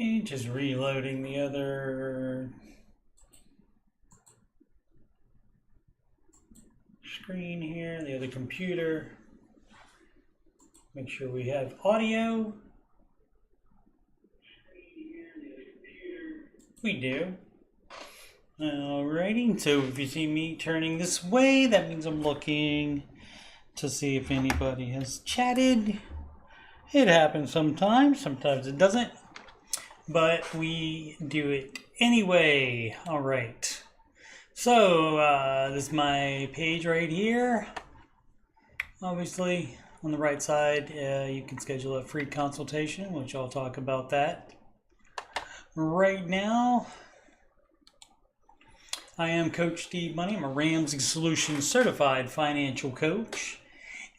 Okay, just reloading the other screen here, the other computer. Make sure we have audio. We do. Alrighty, so if you see me turning this way, that means I'm looking to see if anybody has chatted. It happens sometimes it doesn't, but we do it anyway. Alright, so this is my page right here. Obviously, on the right side, you can schedule a free consultation, which I'll talk about that right now. I am Coach Steve Money. I'm a Ramsey Solutions certified financial coach.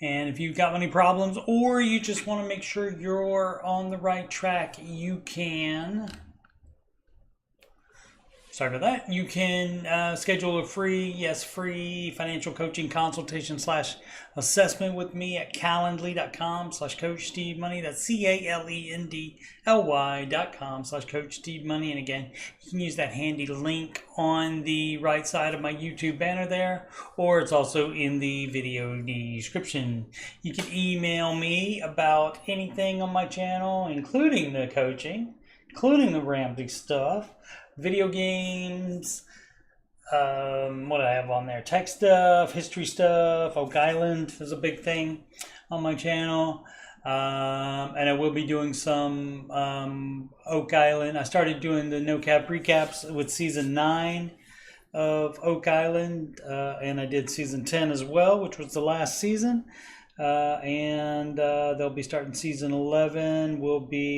And if you've got any problems or you just want to make sure you're on the right track, you can. Sorry about that. You can schedule a free financial coaching consultation / assessment with me at calendly.com / Coach Steve Money. That's CALENDLY.com / Coach Steve Money. And again, you can use that handy link on the right side of my YouTube banner there, or it's also in the video description. You can email me about anything on my channel, including the coaching, including the Ramsey stuff. Video games, what do I have on there? Tech stuff, history stuff. Oak Island is a big thing on my channel. And I will be doing some Oak Island. I started doing the no cap recaps with season 9 of Oak Island, and I did season 10 as well, which was the last season. And they'll be starting season 11.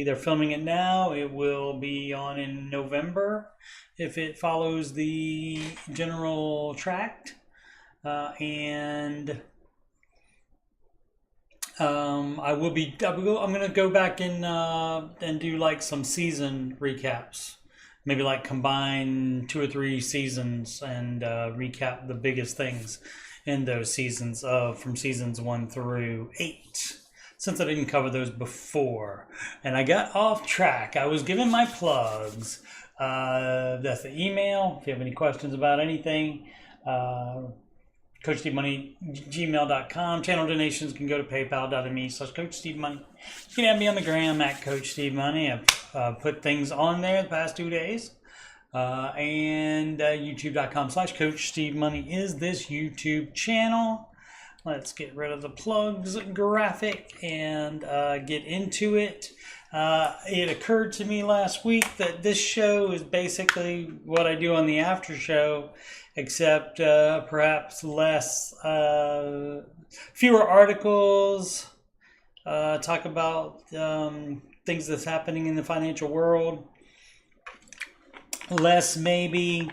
They're filming it now. It will be on in November if it follows the general tract. I'm going to go back and do like some season recaps. Maybe like combine 2 or 3 seasons and recap the biggest things in those seasons from seasons 1 through 8, since I didn't cover those before. And I got off track. I was giving my plugs. That's the email. If you have any questions about anything, CoachSteveMoney@gmail.com. Channel donations can go to paypal.me / Coach Steve Money. You can have me on the gram at Coach Steve Money. I've put things on there the past 2 days. And youtube.com / Coach Steve Money is this YouTube channel. Let's get rid of the plugs graphic and get into it. It occurred to me last week that this show is basically what I do on the after show, except perhaps fewer articles, talk about things that's happening in the financial world, less maybe,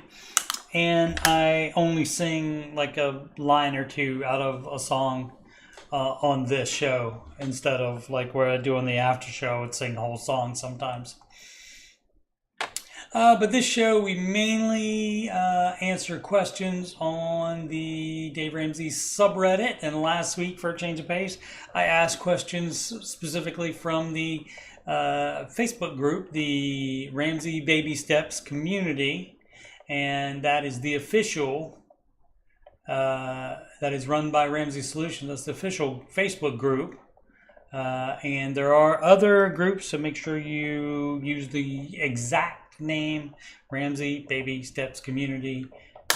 and I only sing like a line or two out of a song on this show, instead of like where I do on the after show. I would sing the whole song sometimes. But this show, we mainly answer questions on the Dave Ramsey subreddit. And last week, for a change of pace, I asked questions specifically from the Facebook group, the Ramsey Baby Steps community. And that is the official, that is run by Ramsey Solutions. That's the official Facebook group. And there are other groups, so make sure you use the exact name, Ramsey Baby Steps Community,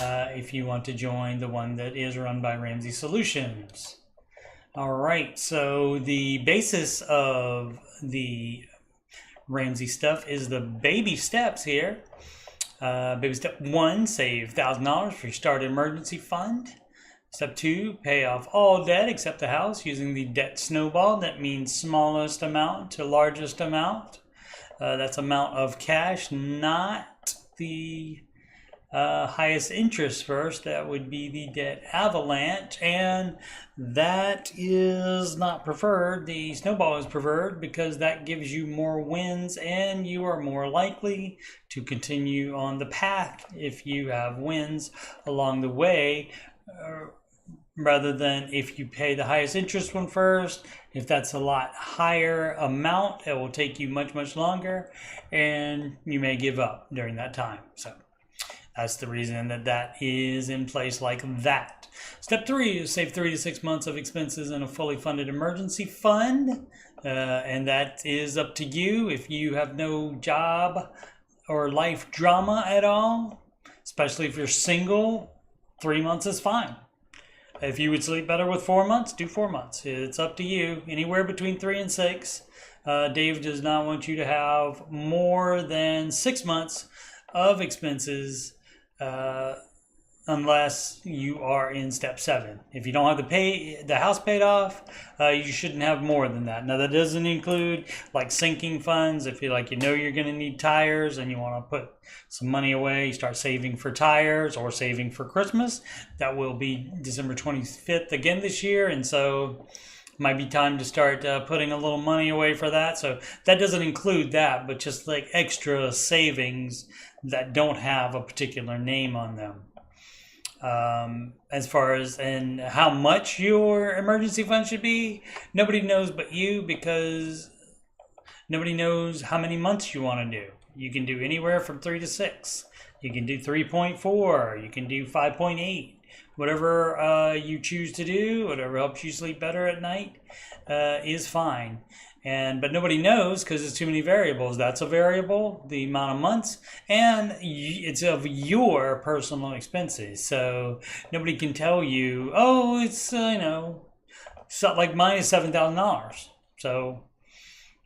if you want to join the one that is run by Ramsey Solutions. All right, so the basis of the Ramsey stuff is the baby steps here. Baby step 1, save $1,000 for your start emergency fund. Step 2, pay off all debt except the house using the debt snowball. That means smallest amount to largest amount. That's amount of cash, not the highest interest first. That would be the debt avalanche, and that is not preferred. The snowball is preferred because that gives you more wins and you are more likely to continue on the path if you have wins along the way. rather than if you pay the highest interest one first. If that's a lot higher amount, it will take you much, much longer, and you may give up during that time. So that's the reason that is in place like that. Step 3 is save 3 to 6 months of expenses in a fully funded emergency fund. And that is up to you. If you have no job or life drama at all, especially if you're single, 3 months is fine. If you would sleep better with 4 months, do 4 months. It's up to you. Anywhere between 3 and 6. Dave does not want you to have more than 6 months of expenses unless you are in step 7. If you don't have the house paid off, you shouldn't have more than that. Now that doesn't include like sinking funds. If you're you're going to need tires and you want to put some money away, start saving for tires or saving for Christmas. That will be December 25th again this year, and so might be time to start putting a little money away for that. So that doesn't include that, but just like extra savings that don't have a particular name on them. As far as and how much your emergency fund should be, nobody knows but you, because nobody knows how many months you want to do. You can do anywhere from 3 to 6. You can do 3.4. You can do 5.8. Whatever you choose to do, whatever helps you sleep better at night, is fine. But nobody knows because there's too many variables. That's a variable, the amount of months, and it's of your personal expenses. So nobody can tell you, oh, it's so like mine is $7,000. So,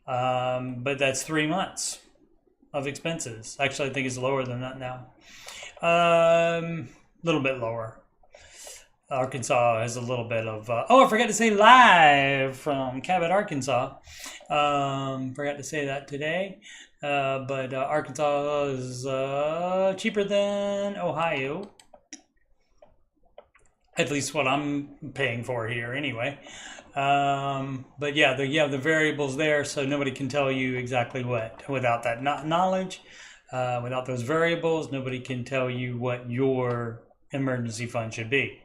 but that's 3 months of expenses. Actually, I think it's lower than that now. A little bit lower. Arkansas has a little bit of I forgot to say live from Cabot, Arkansas. Forgot to say that today, but Arkansas is cheaper than Ohio, at least what I'm paying for here anyway. But yeah, the variables there, so nobody can tell you exactly what without that knowledge. Without those variables, nobody can tell you what your emergency fund should be.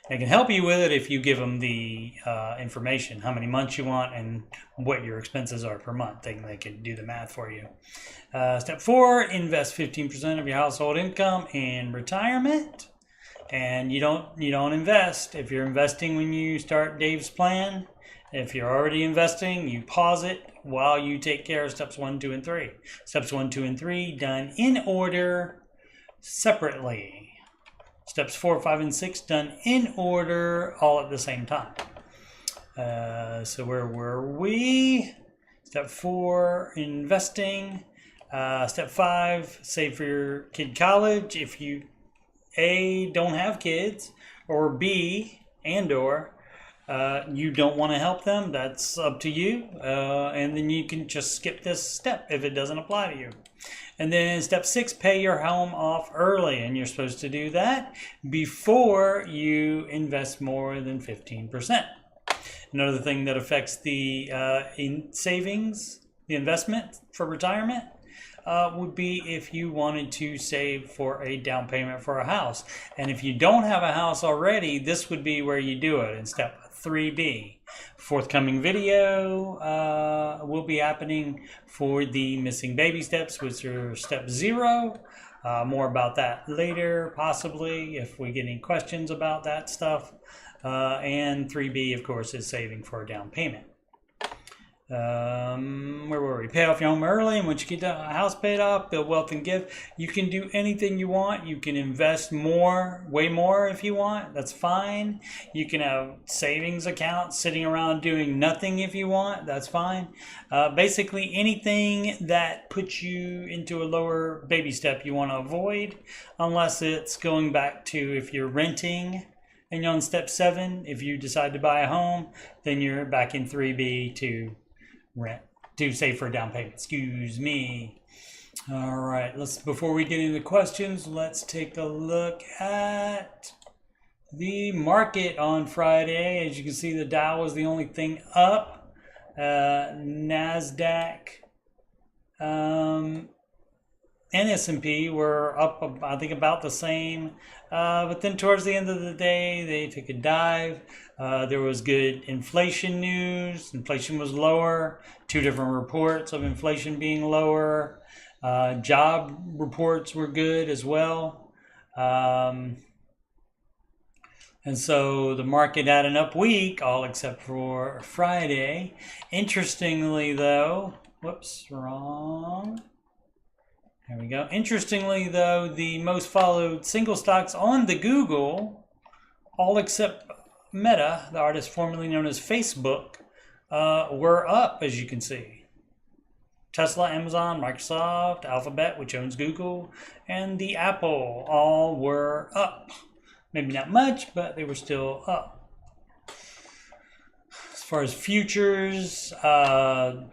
They can help you with it if you give them the information, how many months you want and what your expenses are per month. They can do the math for you. Step 4, invest 15% of your household income in retirement. And you don't invest. If you're investing when you start Dave's plan, if you're already investing, you pause it while you take care of steps 1, 2, and 3. Steps 1, 2, and 3 done in order separately. Steps 4, 5, and 6 done in order all at the same time. So where were we? Step 4, investing. Step 5, save for your kid college. If you A, don't have kids, or B, or you don't want to help them, that's up to you. And then you can just skip this step if it doesn't apply to you. And then step 6, pay your home off early. And you're supposed to do that before you invest more than 15%. Another thing that affects the savings, the investment for retirement, would be if you wanted to save for a down payment for a house. And if you don't have a house already, this would be where you do it in step 3B. Forthcoming video will be happening for the missing baby steps, which are step 0. More about that later, possibly, if we get any questions about that stuff. And 3B, of course, is saving for a down payment. Where were we? Pay off your home early, and once you get the house paid off, build wealth and give. You can do anything you want. You can invest more, way more if you want. That's fine. You can have savings accounts sitting around doing nothing if you want. That's fine. Basically, anything that puts you into a lower baby step you want to avoid, unless it's going back to if you're renting and you're on step 7. If you decide to buy a home, then you're back in 3B to rent, to save for a down payment. Excuse me. All right, before we get into questions, let's take a look at the market on Friday. As you can see, the Dow was the only thing up. NASDAQ and S&P were up, I think, about the same. But then towards the end of the day, they took a dive. There was good inflation news. Inflation was lower. 2 different reports of inflation being lower. Job reports were good as well. And so the market had an up week, all except for Friday. Interestingly, though, whoops, wrong. There we go. Interestingly, though, the most followed single stocks on the Google, all except Meta, the artist formerly known as Facebook, were up, as you can see. Tesla, Amazon, Microsoft, Alphabet, which owns Google, and the Apple all were up. Maybe not much, but they were still up. As far as futures,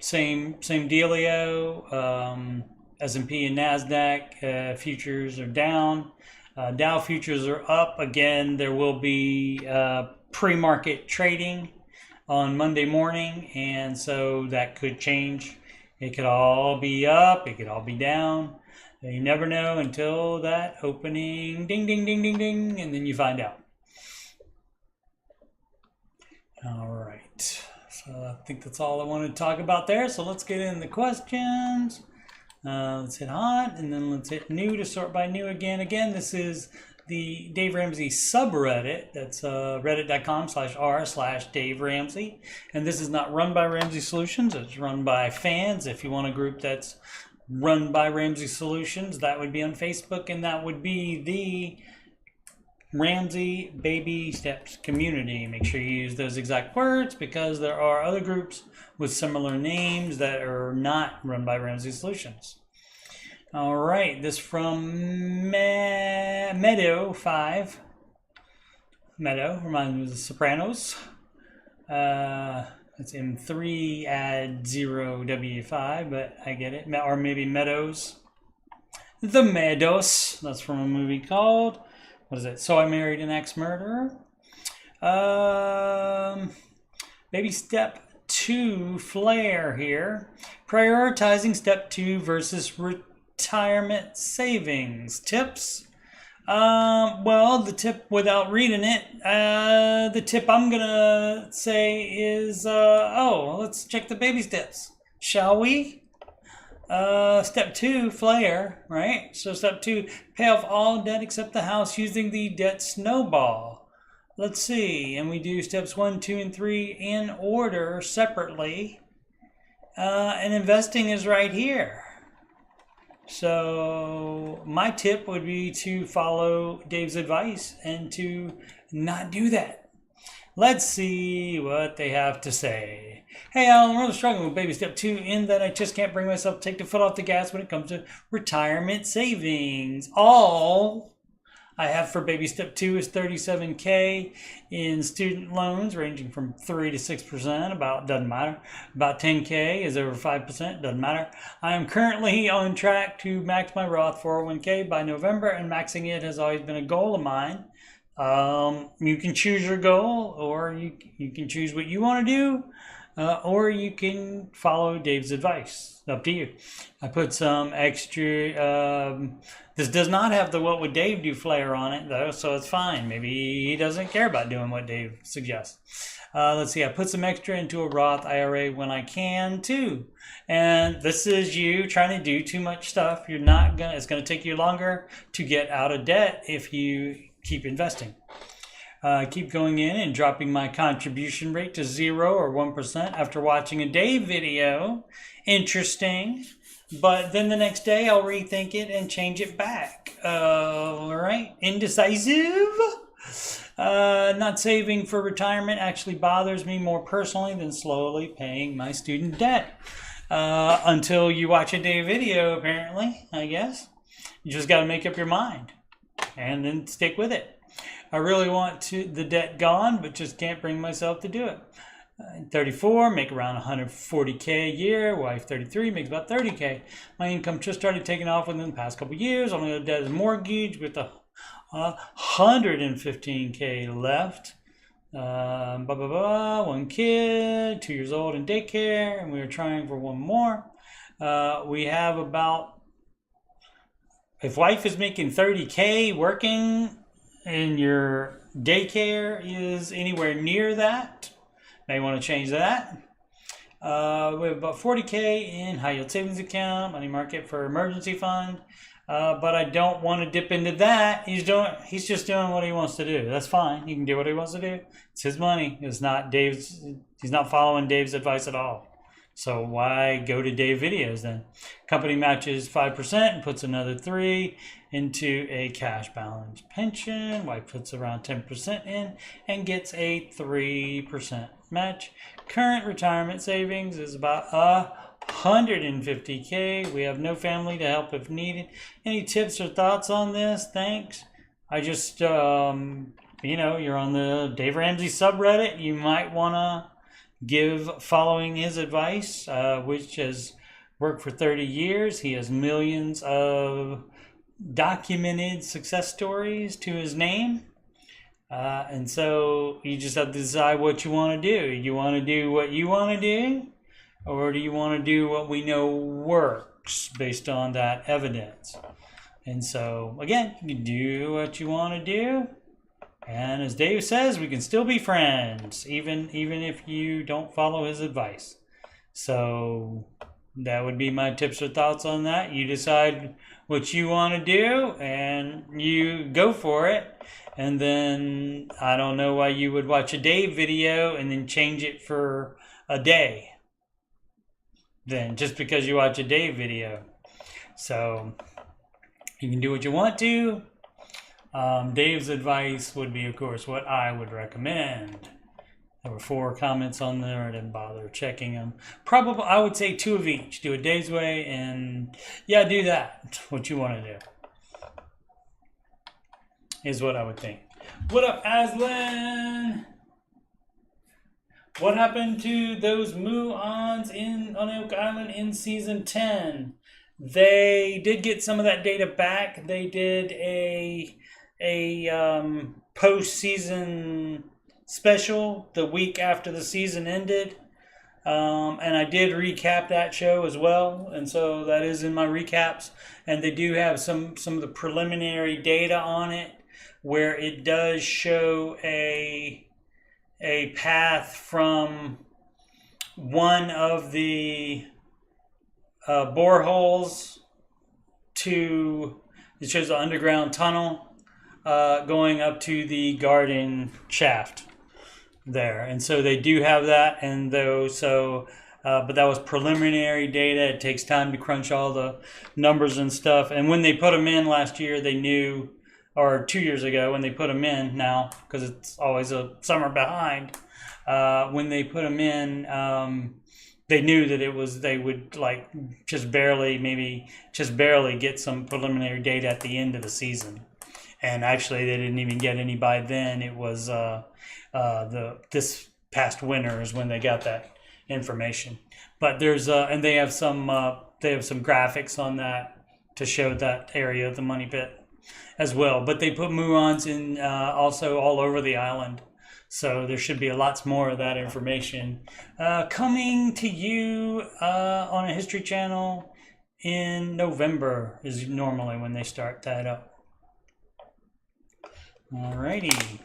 same dealio. S&P and NASDAQ futures are down. Dow futures are up. Again, there will be pre-market trading on Monday morning, and so that could change. It could all be up, it could all be down. You never know until that opening ding, ding, ding, ding, ding, and then you find out. All right, so I think that's all I wanted to talk about there. So let's get in the questions. Let's hit hot, and then let's hit new to sort by new again. Again, this is the Dave Ramsey subreddit. That's reddit.com/r/Dave Ramsey. And this is not run by Ramsey Solutions. It's run by fans. If you want a group that's run by Ramsey Solutions, that would be on Facebook, and that would be the Ramsey Baby Steps Community. Make sure you use those exact words, because there are other groups with similar names that are not run by Ramsey Solutions. All right, this from Meadow5. Meadow reminds me of the Sopranos. It's M3 add 0W5, but I get it. Or maybe Meadows. The Meadows. That's from a movie called, what is it? So I Married an Ex-Murderer. Maybe step 2 flare here. Prioritizing step 2 versus retirement savings. Tips? Well, the tip, without reading it, the tip I'm gonna say is, let's check the baby steps, shall we? Step 2, flare, right? So step 2, pay off all debt except the house using the debt snowball. Let's see, and we do steps 1, 2, and 3 in order separately. And investing is right here. So my tip would be to follow Dave's advice and to not do that. Let's see what they have to say. Hey, I'm really struggling with baby step 2 in that I just can't bring myself to take the foot off the gas when it comes to retirement savings. All I have for baby step 2 is $37K in student loans ranging from 3 to 6%, doesn't matter. About $10K is over 5%, doesn't matter. I am currently on track to max my Roth 401K by November, and maxing it has always been a goal of mine. You can choose your goal, or you can choose what you want to do, or you can follow Dave's advice. Up to you. I put some extra. This does not have the "What Would Dave Do" flare on it, though, so it's fine. Maybe he doesn't care about doing what Dave suggests. Let's see. I put some extra into a Roth IRA when I can too. And this is you trying to do too much stuff. It's gonna take you longer to get out of debt if you keep investing. Keep going in and dropping my contribution rate to 0 or 1% after watching a Dave video. Interesting. But then the next day I'll rethink it and change it back. All right. Indecisive. Not saving for retirement actually bothers me more personally than slowly paying my student debt. Until you watch a Dave video, apparently, I guess. You just got to make up your mind and then stick with it. I really want the debt gone, but just can't bring myself to do it. 34, make around 140K a year. Wife 33 makes about 30K. My income just started taking off within the past couple of years. Only the debt is mortgage with 115K left. One kid, 2 years old in daycare, and we are trying for one more. We have about if wife is making 30K working and your daycare is anywhere near that, may want to change that. We have about 40K in high yield savings account, money market for emergency fund. But I don't want to dip into that. He's just doing what he wants to do. That's fine. He can do what he wants to do. It's his money. It's not Dave's. He's not following Dave's advice at all. So why go to Dave videos then? Company matches 5% and puts another 3 into a cash balance pension. Wife puts around 10% in and gets a 3% match. Current retirement savings is about 150K. We have no family to help if needed. Any tips or thoughts on this? Thanks. I just, you're on the Dave Ramsey subreddit. You might want to following his advice, which has worked for 30 years. He has millions of documented success stories to his name. And so you just have to decide what you want to do. You want to do what you want to do? Or do you want to do what we know works based on that evidence? And so, again, you do what you want to do. And as Dave says, we can still be friends, even if you don't follow his advice. So that would be my tips or thoughts on that. You decide what you want to do, and you go for it. And then I don't know why you would watch a Dave video and then change it for a day. Then just because you watch a Dave video. So you can do what you want to. Dave's advice would be, of course, what I would recommend. There were 4 comments on there. I didn't bother checking them. Probably, I would say 2 of each. Do it Dave's way, and yeah, do that. What you want to do is what I would think. What up, Aslan? What happened to those muons on Oak Island in season 10? They did get some of that data back. They did a post-season special the week after the season ended, and I did recap that show as well, and so that is in my recaps. And they do have some of the preliminary data on it, where it does show a path from one of the boreholes to, it shows the underground tunnel going up to the garden shaft there. And so they do have that, and but that was preliminary data. It takes time to crunch all the numbers and stuff. And when they put them in last year, they knew, or 2 years ago when they put them in now, because it's always a summer behind, when they put them in, they knew that they would like just barely get some preliminary data at the end of the season. And actually, they didn't even get any by then. It was this past winter is when they got that information. But there's and they have some graphics on that to show that area of the money pit as well. But they put muons in also all over the island. So there should be lots more of that information coming to you on a History Channel in November is normally when they start that up. Alrighty.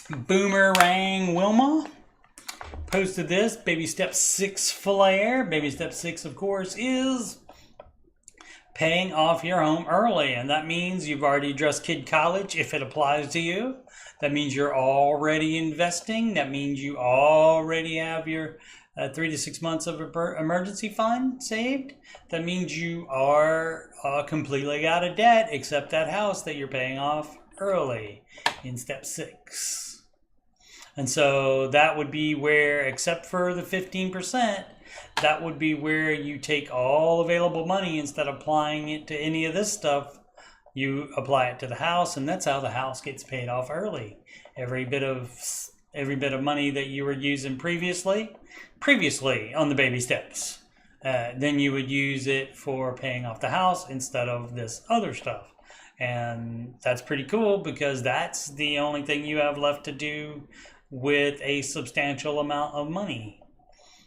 Boomerang Wilma posted this. Baby step 6 flare. Baby step 6, of course, is paying off your home early. And that means you've already addressed kid college if it applies to you. That means you're already investing. That means you already have your 3 to 6 months of emergency fund saved. That means you are completely out of debt, except that house that you're paying off early in step 6. And so that would be where, except for the 15%, that would be where you take all available money instead of applying it to any of this stuff. You apply it to the house, and that's how the house gets paid off early. Every bit of money that you were using previously on the baby steps, then you would use it for paying off the house instead of this other stuff. And that's pretty cool, because that's the only thing you have left to do with a substantial amount of money.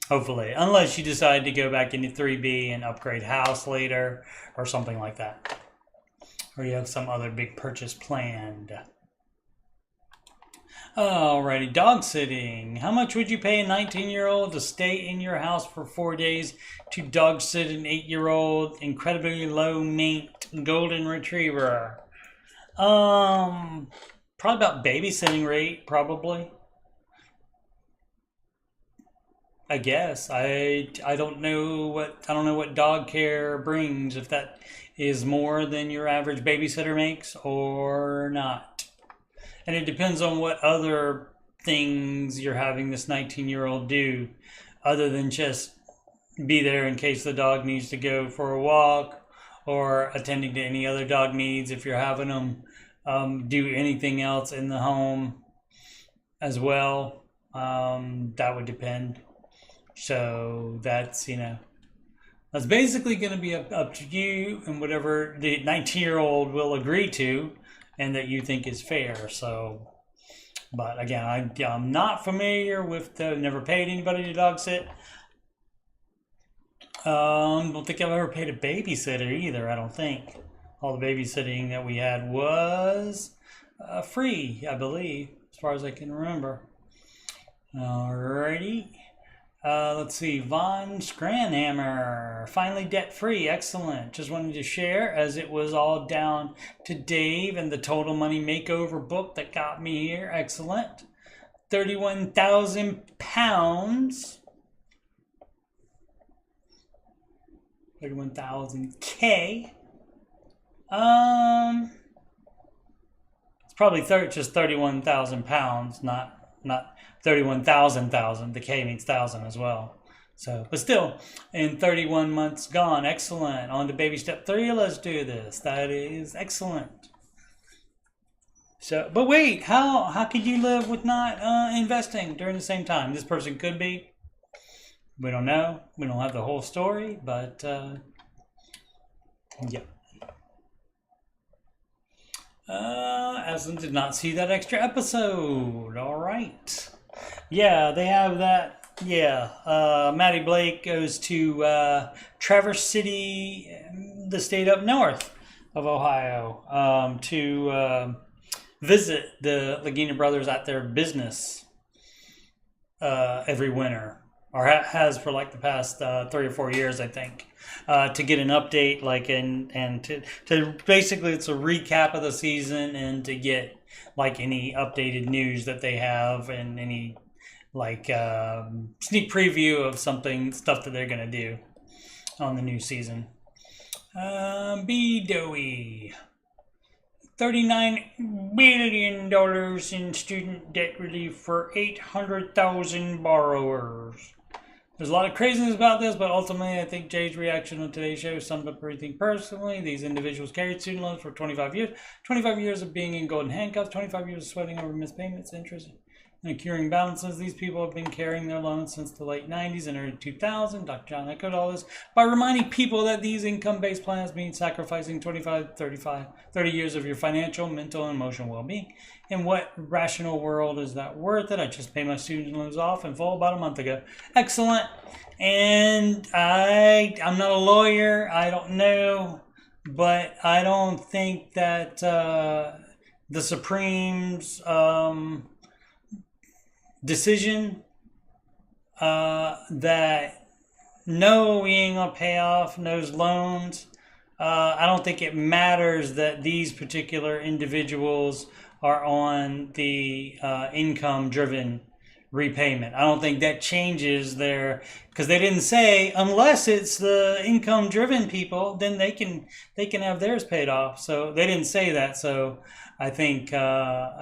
Hopefully, unless you decide to go back into 3B and upgrade house later or something like that. Or you have some other big purchase planned. Alrighty, dog sitting. How much would you pay a 19-year-old to stay in your house for 4 days to dog sit an 8-year-old incredibly low maint golden retriever? Probably about babysitting rate, probably. I guess I don't know what dog care brings, if that is more than your average babysitter makes or not. And it depends on what other things you're having this 19-year-old do, other than just be there in case the dog needs to go for a walk, or attending to any other dog needs if you're having them do anything else in the home as well. That would depend. So that's that's basically going to be up to you and whatever the 19-year-old will agree to and that you think is fair. So, but again, I'm not familiar with never paid anybody to dog sit. Don't think I've ever paid a babysitter either. I don't think. All the babysitting that we had was free, I believe, as far as I can remember. Alrighty. Let's see, Von Scranhammer, finally debt-free, excellent. Just wanted to share as it was all down to Dave and the Total Money Makeover book that got me here, excellent. 31,000 pounds. 31,000 K. It's probably just 31,000 pounds, not 31,000. The K means thousand as well. So, but still, in 31 months gone, excellent. On to baby step 3. Let's do this. That is excellent. So, but wait, how could you live with not investing during the same time? This person could be. We don't know. We don't have the whole story, but yeah. Aslan did not see that extra episode. All right. Yeah, they have that. Yeah. Maddie Blake goes to Traverse City, the state up north of Ohio, to visit the Lagina brothers at their business every winter, or has for like the past 3 or 4 years, I think. To get an update, and to basically it's a recap of the season, and to get like any updated news that they have, and any sneak preview of stuff that they're gonna do on the new season. B Dowie, $39 billion in student debt relief for 800,000 borrowers. There's a lot of craziness about this, but ultimately I think Jay's reaction on today's show summed up everything personally. These individuals carried student loans for 25 years. 25 years of being in golden handcuffs, 25 years of sweating over missed payments, interest, and accruing balances. These people have been carrying their loans since the late 90s and early 2000s. Dr. John echoed all this by reminding people that these income-based plans mean sacrificing 30 years of your financial, mental, and emotional well-being. In what rational world is that worth it? I just paid my student loans off in full about a month ago. Excellent. And I'm not a lawyer. I don't know. But I don't think that the Supreme's decision that no, we ain't gonna pay off those loans. I don't think it matters that these particular individuals are on the income-driven repayment. I don't think that changes their, because they didn't say unless it's the income-driven people, then they can have theirs paid off. So they didn't say that. So I think at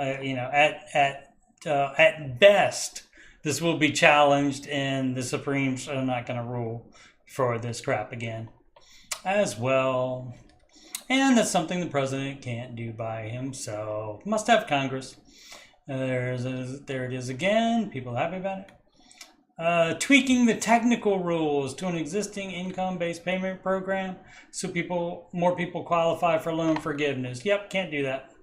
best this will be challenged, and the Supremes are not going to rule for this crap again as well. And that's something the president can't do by himself. Must have Congress. There it is again. People happy about it. Tweaking the technical rules to an existing income-based payment program so more people qualify for loan forgiveness. Yep, can't do that.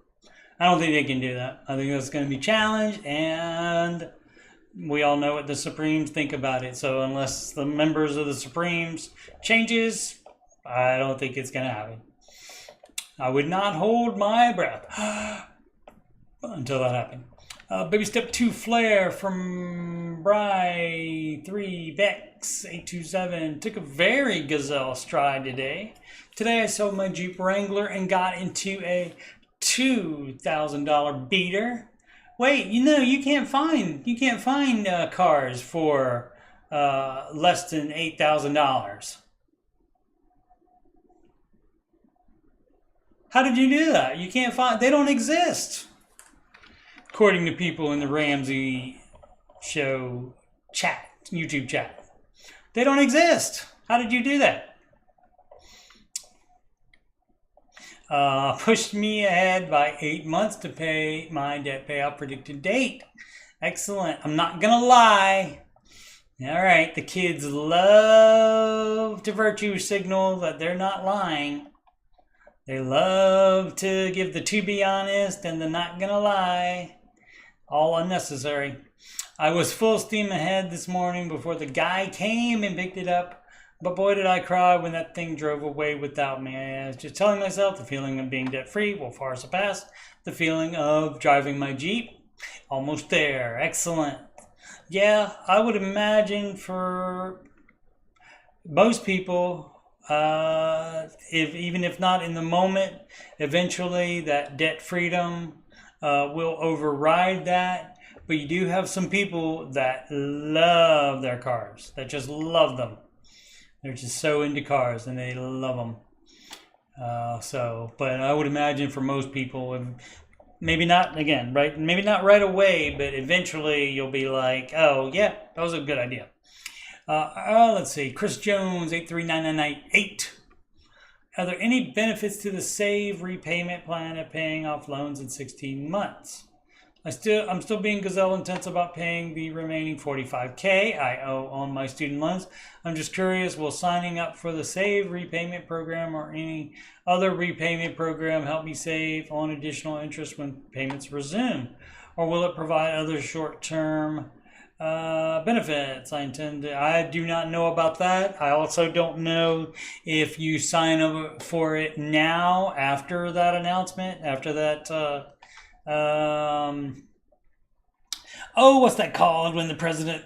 I don't think they can do that. I think that's going to be challenged, and we all know what the Supremes think about it. So unless the members of the Supremes changes, I don't think it's going to happen. I would not hold my breath until that happened. Baby step 2 flare from Bry 3 Vex 827. Took a very gazelle stride today. Today I sold my Jeep Wrangler and got into a $2,000 beater. Wait, you can't find cars for less than $8,000. How did you do that? You can't find. They don't exist. According to people in the Ramsey show chat, YouTube chat. They don't exist. How did you do that? Pushed me ahead by 8 months to pay my debt payoff predicted date. Excellent. I'm not going to lie. All right. The kids love to virtue signal that they're not lying. They love to give the to be honest and the not going to lie. All unnecessary. I was full steam ahead this morning before the guy came and picked it up. But boy, did I cry when that thing drove away without me. I was just telling myself the feeling of being debt-free will far surpass the feeling of driving my Jeep. Almost there. Excellent. Yeah, I would imagine for most people, even if not in the moment, eventually that debt freedom will override that. But you do have some people that love their cars, that just love them. They're just so into cars and they love them. But I would imagine for most people, maybe not again, right? Maybe not right away, but eventually you'll be like, oh yeah, that was a good idea. Let's see, Chris Jones 83998. Are there any benefits to the Save repayment plan of paying off loans in 16 months? I'm still being gazelle intense about paying the remaining $45K I owe on my student loans. I'm just curious, will signing up for the Save repayment program or any other repayment program help me save on additional interest when payments resume? Or will it provide other short-term benefits? I do not know about that. I also don't know if you sign up for it now after that announcement, after that what's that called when the president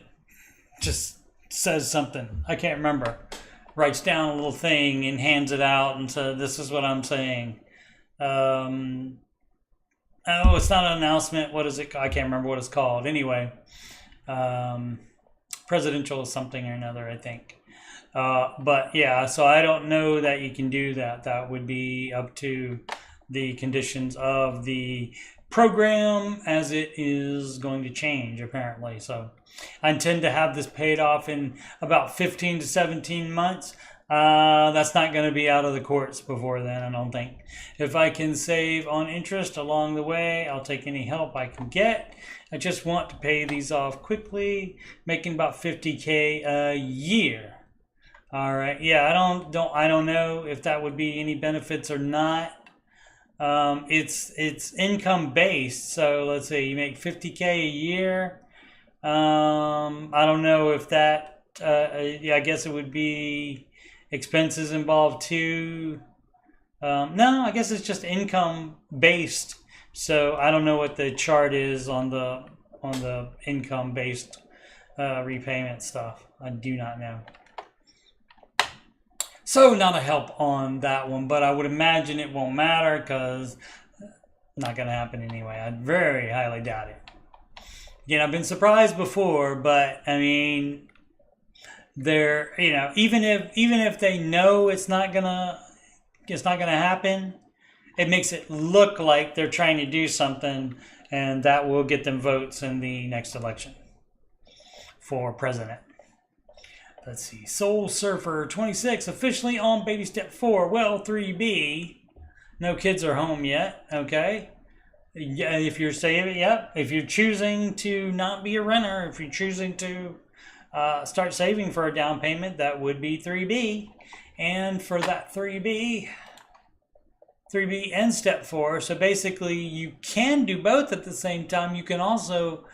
just says something? I can't remember. Writes down a little thing and hands it out and says, this is what I'm saying. It's not an announcement. What is it? I can't remember what it's called. Anyway, presidential something or another, I think. But yeah, so I don't know that you can do that. That would be up to the conditions of the program as it is going to change, apparently. So I intend to have this paid off in about 15 to 17 months. That's not going to be out of the courts before then, I don't think. If I can save on interest along the way, I'll take any help I can get. I just want to pay these off quickly, making about $50K a year. All right. Yeah, I don't know if that would be any benefits or not. It's income based. So let's say you make $50K a year. I don't know if that, I guess it would be expenses involved too. No, I guess it's just income based. So I don't know what the chart is on the income based, repayment stuff. I do not know. So not a help on that one, but I would imagine it won't matter because not going to happen anyway. I very highly doubt it. Again, I've been surprised before, but I mean, they're, even if they know it's not gonna happen, it makes it look like they're trying to do something, and that will get them votes in the next election for president. Let's see. Soul Surfer 26 officially on baby step 4. Well, 3B. No kids are home yet. Okay. Yeah, if you're saving, yep. If you're choosing to not be a renter, if you're choosing to start saving for a down payment, that would be 3B. And for that 3B, 3B and step 4. So basically you can do both at the same time. You can also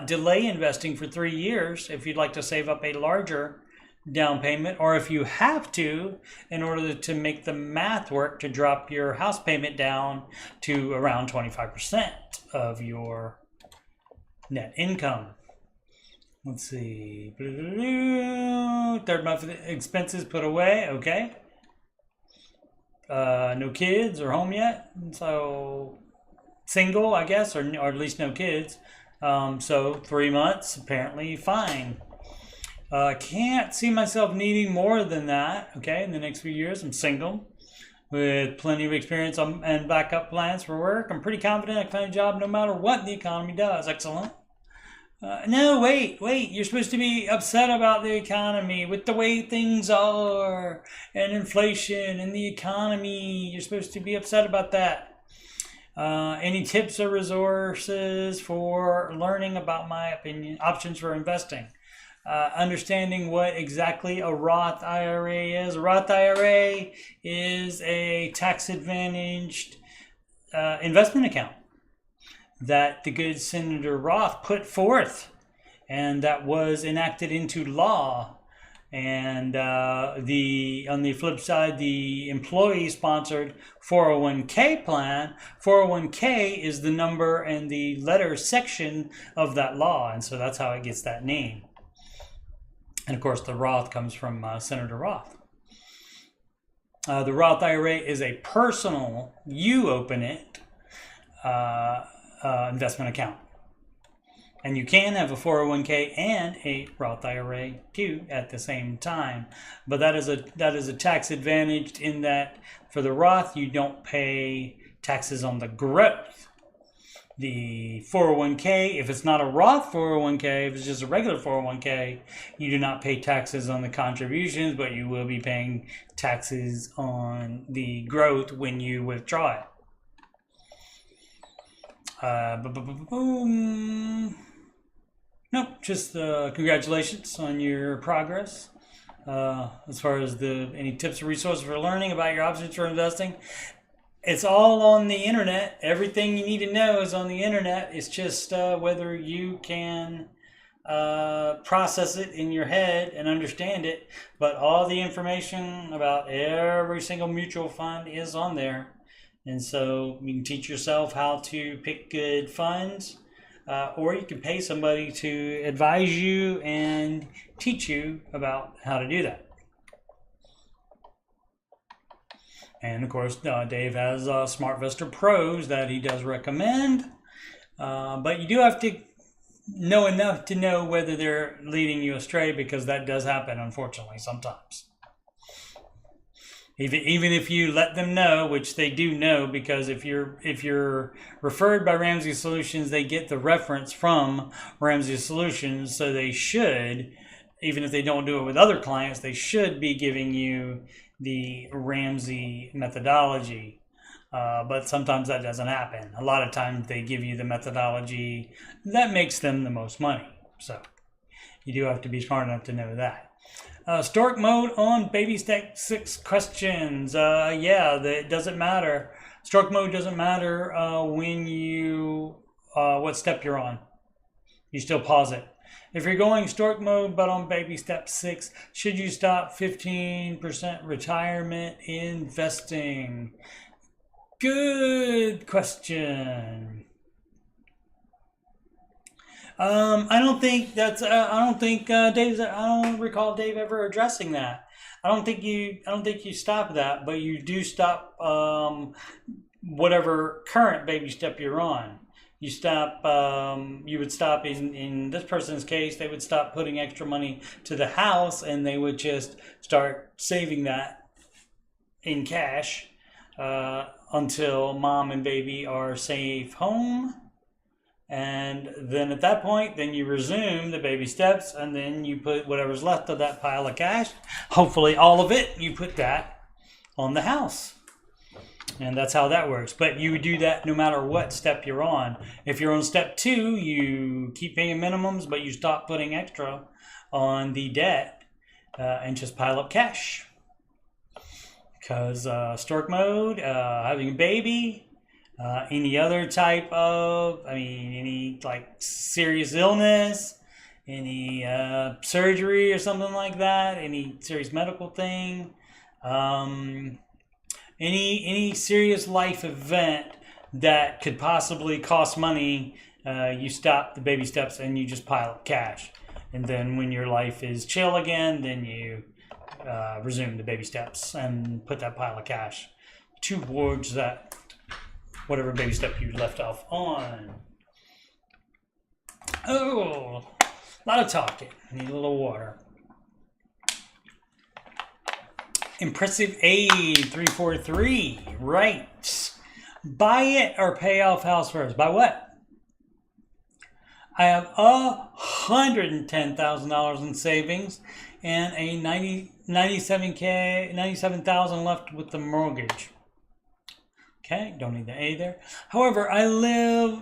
delay investing for 3 years if you'd like to save up a larger down payment, or if you have to, in order to make the math work, to drop your house payment down to around 25% of your net income. Let's see. Third month expenses put away. Okay. No kids or home yet, so single, I guess, or at least no kids. So 3 months, apparently fine. Can't see myself needing more than that. Okay, in the next few years, I'm single with plenty of experience and backup plans for work. I'm pretty confident I can find a job no matter what the economy does. Excellent. No, wait. You're supposed to be upset about the economy with the way things are and inflation and the economy. You're supposed to be upset about that. Any tips or resources for learning about my opinion, options for investing? Understanding what exactly a Roth IRA is. A Roth IRA is a tax-advantaged investment account that the good Senator Roth put forth, and that was enacted into law. And on the flip side, the employee-sponsored 401k plan. 401k is the number and the letter section of that law, and so that's how it gets that name. And of course, the Roth comes from Senator Roth. The Roth IRA is a personal, you open it, investment account. And you can have a 401k and a Roth IRA too at the same time. But that is a tax advantaged in that for the Roth, you don't pay taxes on the growth. The 401k, if it's not a Roth 401k, if it's just a regular 401k, you do not pay taxes on the contributions, but you will be paying taxes on the growth when you withdraw it. Nope, just congratulations on your progress. As far as any tips or resources for learning about your options for investing, it's all on the internet. Everything you need to know is on the internet. It's just whether you can process it in your head and understand it. But all the information about every single mutual fund is on there. And so you can teach yourself how to pick good funds, or you can pay somebody to advise you and teach you about how to do that. And of course, Dave has SmartVestor Pros that he does recommend, but you do have to know enough to know whether they're leading you astray, because that does happen, unfortunately, sometimes. Even if you let them know, which they do know, because if you're referred by Ramsey Solutions, they get the reference from Ramsey Solutions, so they should, even if they don't do it with other clients, they should be giving you the Ramsey methodology. But sometimes that doesn't happen. A lot of times they give you the methodology that makes them the most money. So you do have to be smart enough to know that. Stork mode on baby step 6 questions. It doesn't matter. Stork mode doesn't matter when you what step you're on. You still pause it. If you're going stork mode but on baby step 6, should you stop 15% retirement investing? Good question. I don't recall Dave ever addressing that. I don't think you stop that, but you do stop whatever current baby step you're on. You stop. You would stop in this person's case. They would stop putting extra money to the house, and they would just start saving that in cash until mom and baby are safe home. And then at that point, then you resume the baby steps, and then you put whatever's left of that pile of cash, hopefully all of it, you put that on the house. And that's how that works. But you do that no matter what step you're on. If you're on step 2, you keep paying minimums, but you stop putting extra on the debt and just pile up cash. because stork mode, having a baby, any other type of, any like serious illness, any surgery or something like that, any serious medical thing, any serious life event that could possibly cost money, you stop the baby steps and you just pile up cash. And then when your life is chill again, then you resume the baby steps and put that pile of cash towards that whatever baby step you left off on. Oh, a lot of talking. Need a little water. Impressive aid 343. Right. Buy it or pay off house first. Buy what? I have $110,000 in savings and a 97,000 left with the mortgage. Okay, don't need the A there. However, I live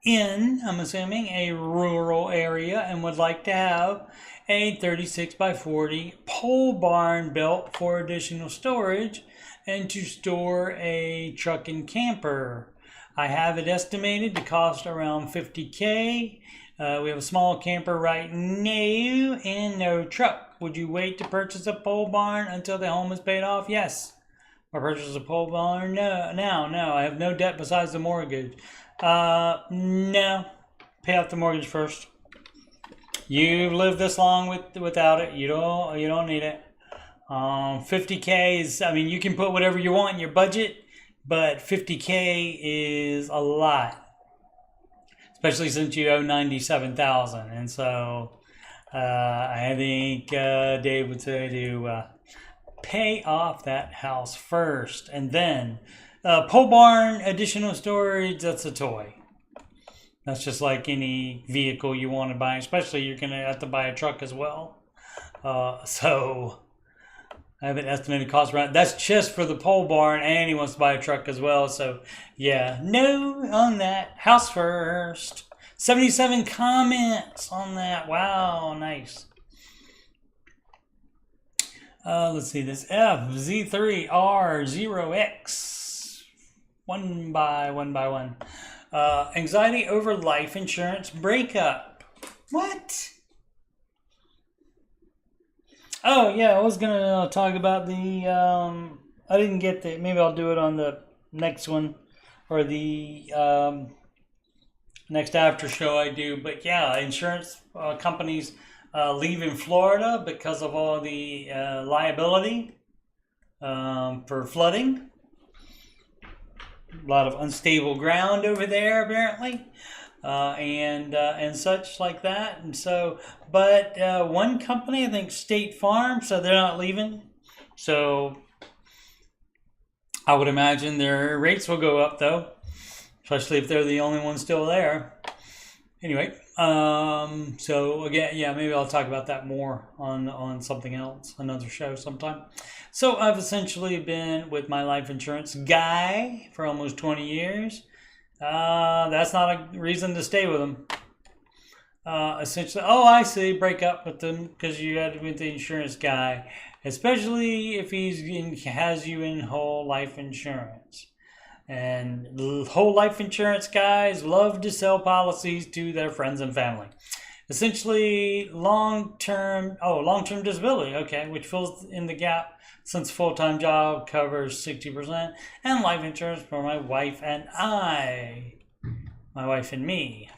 in, I'm assuming, a rural area and would like to have a 36 by 40 pole barn built for additional storage and to store a truck and camper. I have it estimated to cost around $50K. We have a small camper right now and no truck. Would you wait to purchase a pole barn until the home is paid off? Yes. Or purchase a pole barn? No. I have no debt besides the mortgage. No. Pay off the mortgage first. You've lived this long without it. You don't need it. 50K is, you can put whatever you want in your budget, but 50K is a lot. Especially since you owe 97,000, and so I think Dave would say to pay off that house first, and then pole barn additional storage. That's a toy. That's just like any vehicle you want to buy. Especially you're gonna have to buy a truck as well. So I have an estimated cost around. That's just for the pole barn, and he wants to buy a truck as well. So yeah, no on that. House first. 77 comments on that. Wow, nice. Let's see this. FZ3R0X. One by one. Anxiety over life insurance breakup. What? Oh, yeah, I was going to talk about the, I didn't get the, maybe I'll do it on the next one, or the next after show I do. But yeah, insurance companies leaving Florida because of all the liability for flooding. A lot of unstable ground over there, apparently. And such like that, and so, but one company, I think State Farm, so they're not leaving. So I would imagine their rates will go up though, especially if they're the only one still there. Anyway, so again, yeah, maybe I'll talk about that more on something else, another show sometime. So I've essentially been with my life insurance guy for almost 20 years. That's not a reason to stay with them. Essentially, oh, I see, break up with them because you had to be with the insurance guy, especially if he has you in whole life insurance. And the whole life insurance guys love to sell policies to their friends and family. Essentially, long-term disability, okay, which fills in the gap since full-time job covers 60%, and life insurance for my wife and me.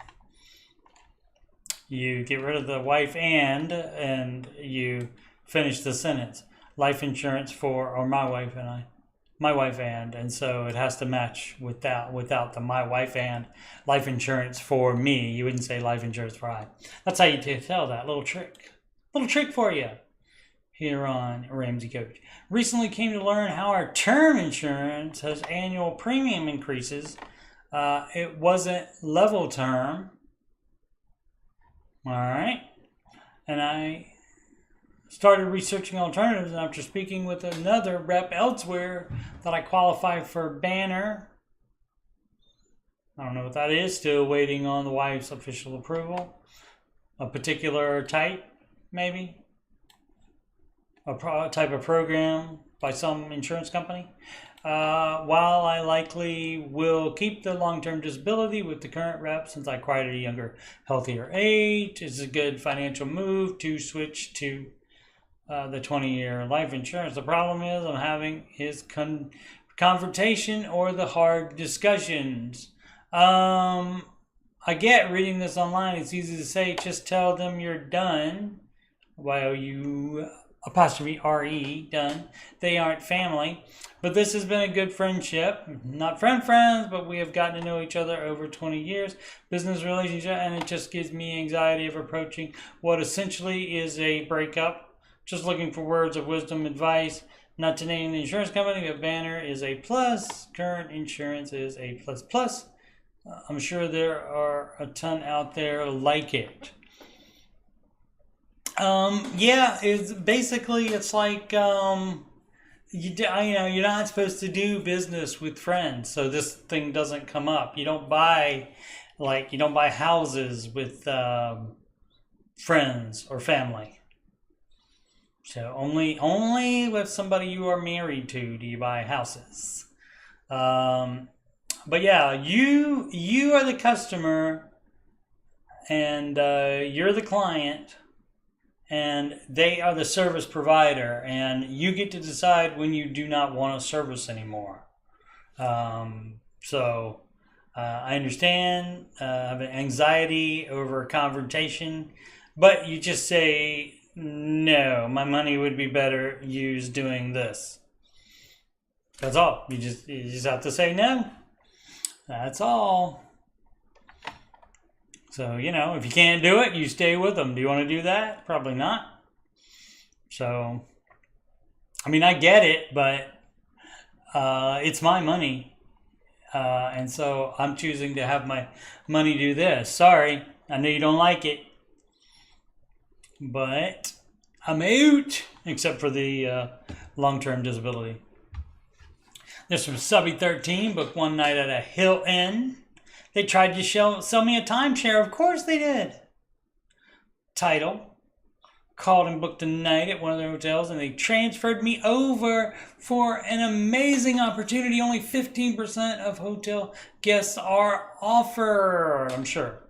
You get rid of the wife and you finish the sentence. Life insurance for, or my wife and I. My wife and so it has to match without the my wife and life insurance for me. You wouldn't say life insurance for I. That's how you tell that little trick. Little trick for you here on Ramsey Coach. Recently came to learn how our term insurance has annual premium increases. It wasn't level term. All right. And I started researching alternatives, and after speaking with another rep elsewhere, that I qualify for Banner. I don't know what that is. Still waiting on the wife's official approval. A particular type, maybe. type of program by some insurance company. While I likely will keep the long-term disability with the current rep since I acquired at a younger, healthier age, it's a good financial move to switch to the 20-year life insurance. The problem is I'm having his confrontation or the hard discussions. I get reading this online. It's easy to say, just tell them you're done. Y-O-U-re, done. They aren't family. But this has been a good friendship. Not friends, but we have gotten to know each other over 20 years. Business relationship, and it just gives me anxiety of approaching what essentially is a breakup. Just looking for words of wisdom, advice. Not to name the insurance company, but Banner is a plus. Current insurance is a plus. I'm sure there are a ton out there like it. Yeah, it's basically, it's like, you're not supposed to do business with friends, so this thing doesn't come up. You don't buy houses with friends or family. So only with somebody you are married to do you buy houses. But yeah, you are the customer, and you're the client, and they are the service provider, and you get to decide when you do not want a service anymore. So I understand having anxiety over a confrontation, but you just say, no, my money would be better used doing this. That's all. You just have to say no. That's all. So, if you can't do it, you stay with them. Do you want to do that? Probably not. So, I get it, but it's my money. And so I'm choosing to have my money do this. Sorry, I know you don't like it. But I'm out, except for the long-term disability. There's from Subby13, booked one night at a Hilton. They tried to sell me a timeshare. Of course they did. Title. Called and booked a night at one of their hotels, and they transferred me over for an amazing opportunity. Only 15% of hotel guests are offered, I'm sure.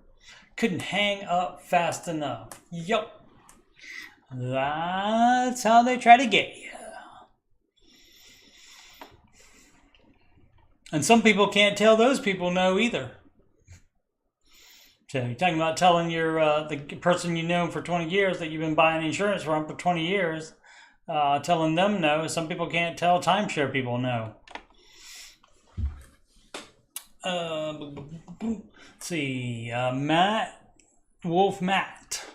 Couldn't hang up fast enough. Yup. That's how they try to get you. And some people can't tell those people no either. So you're talking about telling your the person you know for 20 years that you've been buying insurance from for 20 years, telling them no. Some people can't tell timeshare people no. Let's see, Wolf Matt.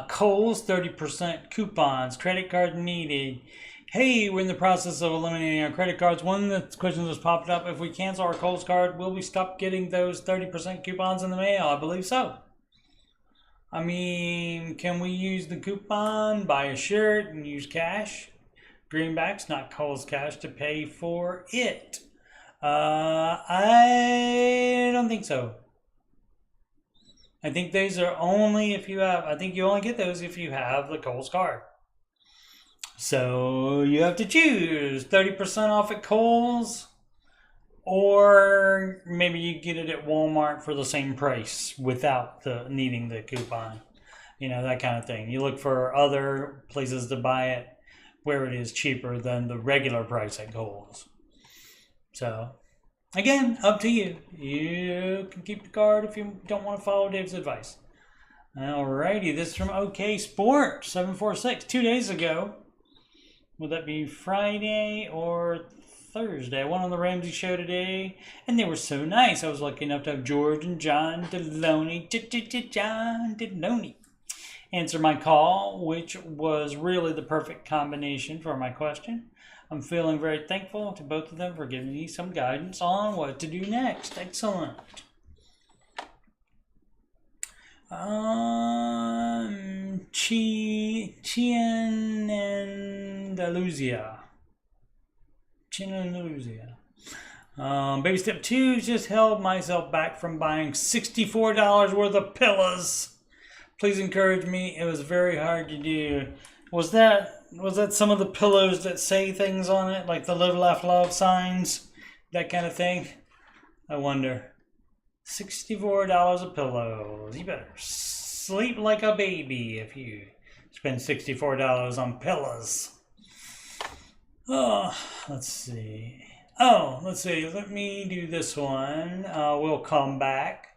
Kohl's 30% coupons, credit card needed. Hey, we're in the process of eliminating our credit cards. One of the questions that's popped up, if we cancel our Kohl's card, will we stop getting those 30% coupons in the mail? I believe so. Can we use the coupon, buy a shirt, and use cash? Greenbacks, not Kohl's cash, to pay for it. I don't think so. I think those are only if you have, I think you only get those if you have the Kohl's card. So you have to choose 30% off at Kohl's, or maybe you get it at Walmart for the same price without needing the coupon. That kind of thing. You look for other places to buy it where it is cheaper than the regular price at Kohl's. So, again, up to you. You can keep the card if you don't want to follow Dave's advice. Alrighty, this is from OK Sport 746. 2 days ago. Would that be Friday or Thursday? I went on the Ramsey show today, and they were so nice. I was lucky enough to have George and John Deloney, John Deloney, answer my call, which was really the perfect combination for my question. I'm feeling very thankful to both of them for giving me some guidance on what to do next. Excellent. Chinandaluzia. Baby step 2, just held myself back from buying $64 worth of pillows. Please encourage me. It was very hard to do. Was that some of the pillows that say things on it, like the live, laugh, love signs, that kind of thing? I wonder. $64 a pillow. You better sleep like a baby if you spend $64 on pillows. Oh, let's see. Let me do this one. We'll come back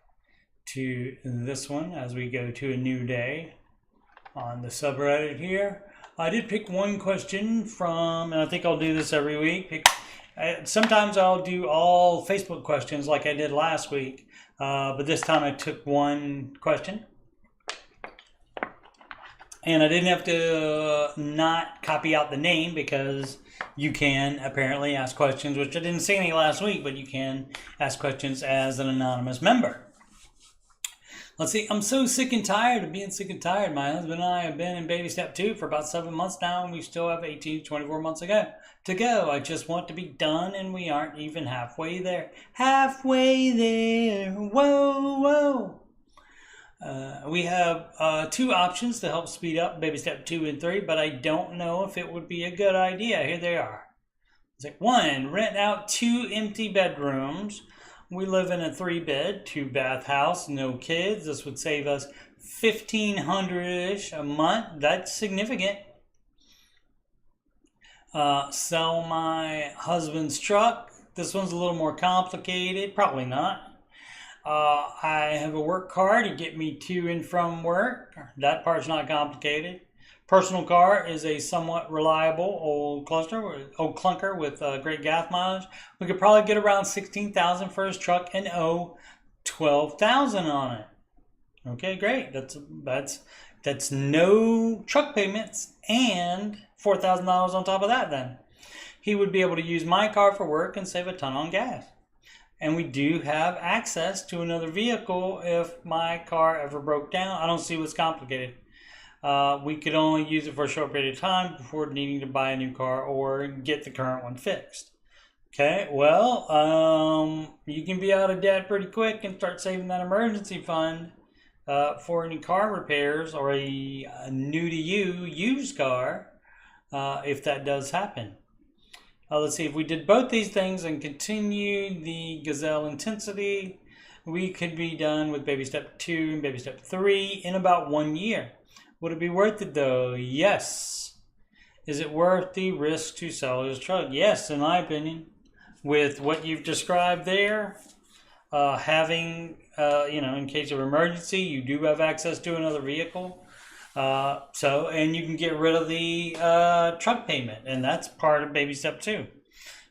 to this one as we go to a new day on the subreddit here. I did pick one question from, and I think I'll do this every week. Sometimes I'll do all Facebook questions like I did last week, but this time I took one question. And I didn't have to not copy out the name because you can apparently ask questions, which I didn't see any last week, but you can ask questions as an anonymous member. Let's see, I'm so sick and tired of being sick and tired. My husband and I have been in baby step 2 for about 7 months now, and we still have 18 to 24 months to go. I just want to be done, and we aren't even halfway there. Halfway there, whoa, whoa. We have 2 options to help speed up baby step 2 and 3, but I don't know if it would be a good idea. Here they are. It's like 1, rent out 2 empty bedrooms. We live in a 3-bed, 2-bath house, no kids. This would save us $1,500-ish a month. That's significant. Sell my husband's truck. This one's a little more complicated. Probably not. I have a work car to get me to and from work. That part's not complicated. Personal car is a somewhat reliable old clunker with great gas mileage. We could probably get around $16,000 for his truck and owe $12,000 on it. Okay, great. That's no truck payments and $4,000 on top of that. Then he would be able to use my car for work and save a ton on gas. And we do have access to another vehicle if my car ever broke down. I don't see what's complicated. We could only use it for a short period of time before needing to buy a new car or get the current one fixed. Okay, well, you can be out of debt pretty quick and start saving that emergency fund for any car repairs or a new-to-you used car if that does happen. Let's see, if we did both these things and continued the gazelle intensity, we could be done with baby step 2 and baby step 3 in about 1 year. Would it be worth it though? Yes. Is it worth the risk to sell his truck? Yes, in my opinion. With what you've described there, having, in case of emergency, you do have access to another vehicle. And you can get rid of the truck payment, and that's part of baby step 2.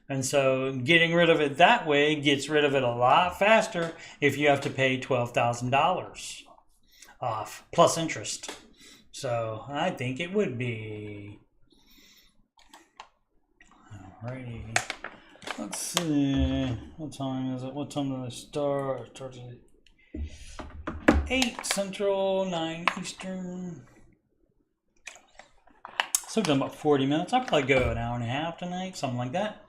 And so getting rid of it that way gets rid of it a lot faster if you have to pay $12,000 off plus interest. So I think it would be. Alrighty. Let's see. What time is it? What time does it start? It starts at 8 Central, 9 Eastern. So I've done about 40 minutes. I'll probably go an hour and a half tonight, something like that.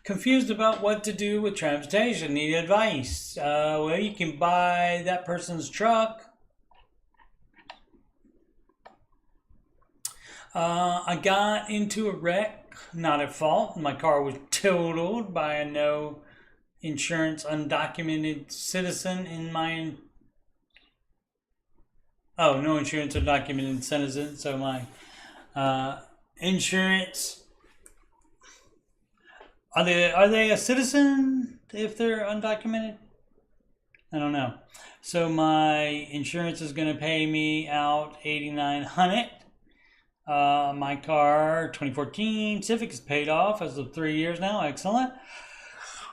Confused about what to do with transportation. Need advice. Well, you can buy that person's truck. I got into a wreck, not at fault. My car was totaled by a no insurance undocumented citizen in my... Oh, no insurance undocumented citizen. So my insurance... Are they a citizen if they're undocumented? I don't know. So my insurance is going to pay me out $8,900. My car, 2014 Civic, is paid off as of 3 years now. Excellent.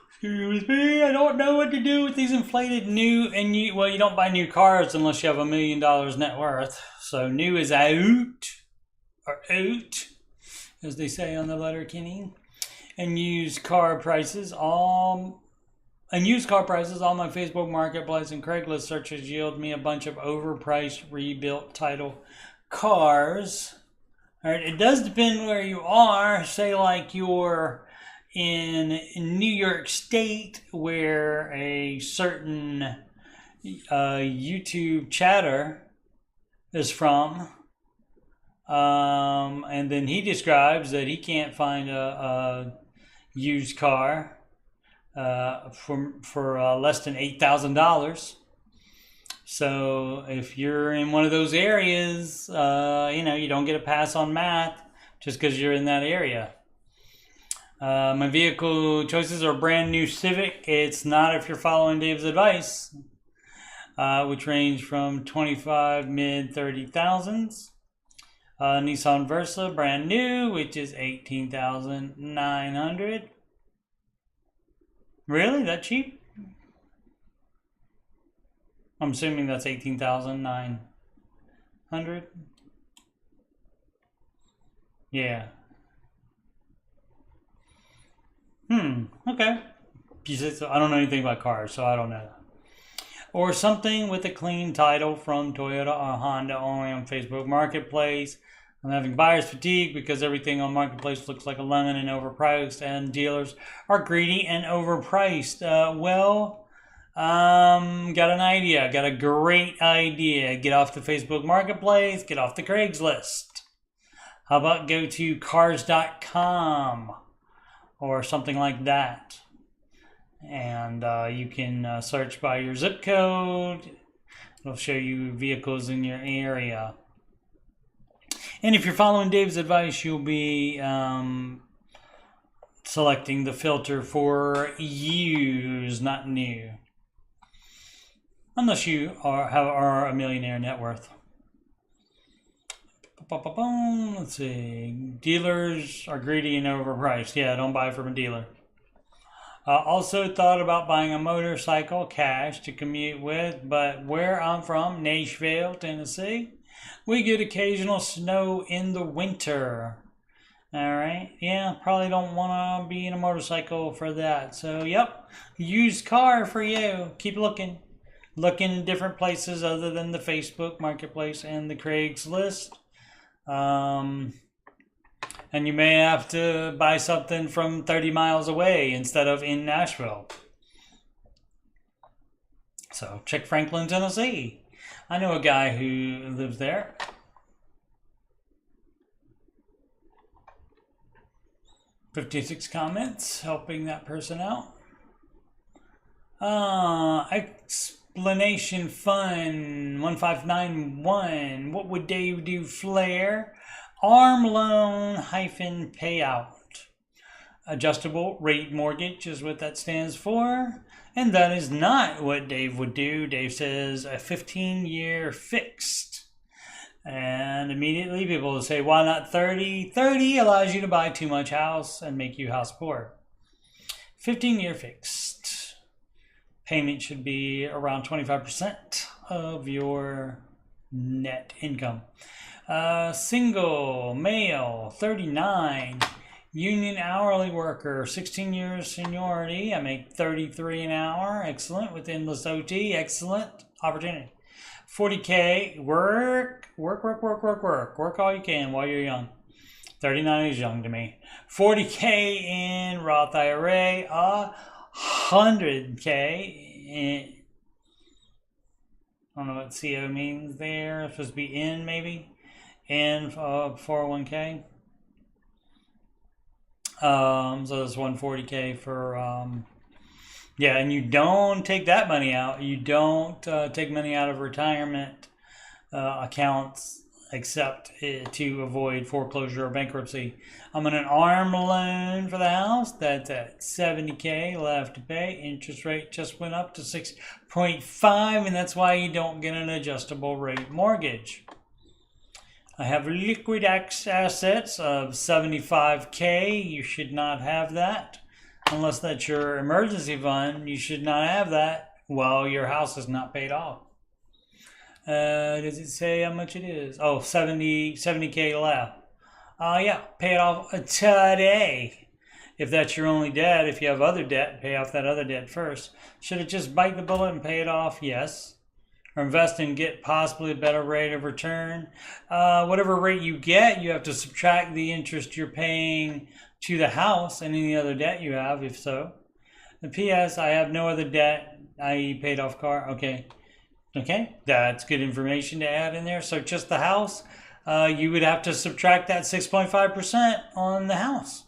Excuse me, I don't know what to do with these inflated new and new. Well, you don't buy new cars unless you have $1 million net worth. So new is out, or out, as they say on the Letterkenny. And used car prices, all my Facebook Marketplace and Craigslist searches yield me a bunch of overpriced rebuilt title cars. All right, it does depend where you are. Say like you're in New York State, where a certain YouTube chatter is from. And then he describes that he can't find a used car for less than $8,000. So if you're in one of those areas, you don't get a pass on math just because you're in that area. My vehicle choices are brand new Civic. It's not if you're following Dave's advice, which range from 25 mid 30,000s. Nissan Versa, brand new, which is 18,900. Really? That cheap? I'm assuming that's 18,900. Yeah. Okay. I don't know anything about cars, so I don't know. Or something with a clean title from Toyota or Honda only on Facebook Marketplace. I'm having buyer's fatigue because everything on Marketplace looks like a lemon and overpriced, and dealers are greedy and overpriced. Got an idea. Got a great idea. Get off the Facebook Marketplace. Get off the Craigslist. How about go to cars.com or something like that, and you can search by your zip code. It'll show you vehicles in your area. And if you're following Dave's advice, you'll be selecting the filter for used, not new. Unless you are a millionaire net worth. Let's see. Dealers are greedy and overpriced. Yeah, don't buy from a dealer. Also thought about buying a motorcycle cash to commute with, but where I'm from, Nashville, Tennessee, we get occasional snow in the winter. All right. Yeah, probably don't want to be in a motorcycle for that. So, yep, used car for you. Keep looking. Looking in different places other than the Facebook Marketplace and the Craigslist. And you may have to buy something from 30 miles away instead of in Nashville. So check Franklin, Tennessee. I know a guy who lives there. $56 comments, helping that person out. Explanation fun 1591. What would Dave do? Flare. Arm loan hyphen payout. Adjustable rate mortgage is what that stands for. And that is not what Dave would do. Dave says a 15-year fixed. And immediately people will say, why not 30? 30 allows you to buy too much house and make you house poor. 15-year fixed. Payment should be around 25% of your net income. Single, male, 39, union hourly worker, 16 years seniority. I make $33 an hour. Excellent. With endless OT. Excellent opportunity. 40K, work all you can while you're young. 39 is young to me. 40K in Roth IRA, 100K in, I don't know what CO means there. It's supposed to be in maybe. In 401K. So that's 140K for yeah, and you don't take that money out. You don't take money out of retirement accounts except to avoid foreclosure or bankruptcy. I'm on an ARM loan for the house. That's at 70K left to pay. Interest rate just went up to 6.5, and that's why you don't get an adjustable rate mortgage. I have liquid assets of 75K. You should not have that. Unless that's your emergency fund, you should not have that while your house is not paid off. Does it say how much it is? Oh, 70K left. Yeah, pay it off today. If that's your only debt, if you have other debt, pay off that other debt first. Should it just bite the bullet and pay it off? Yes. Or invest and get possibly a better rate of return. Whatever rate you get, you have to subtract the interest you're paying to the house and any other debt you have, if so. The PS, I have no other debt, i.e. paid off car. Okay, that's good information to add in there. So just the house, you would have to subtract that 6.5% on the house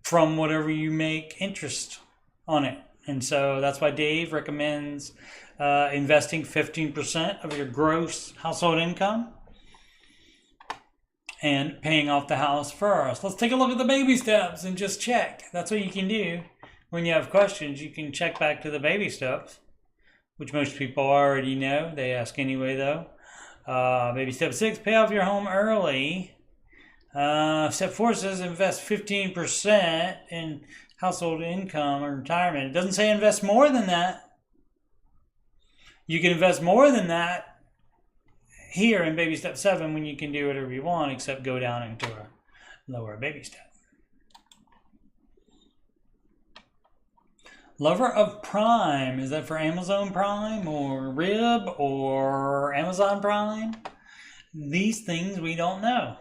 from whatever you make interest on it. And so that's why Dave recommends investing 15% of your gross household income and paying off the house first. Let's take a look at the baby steps and just check. That's what you can do when you have questions. You can check back to the baby steps, which most people already know. They ask anyway, though. Baby step 6, pay off your home early. Step 4 says invest 15% in household income or retirement. It doesn't say invest more than that. You can invest more than that here in baby step 7 when you can do whatever you want except go down into a lower baby step. Lover of Prime. Is that for Amazon Prime or Rib or Amazon Prime? These things we don't know.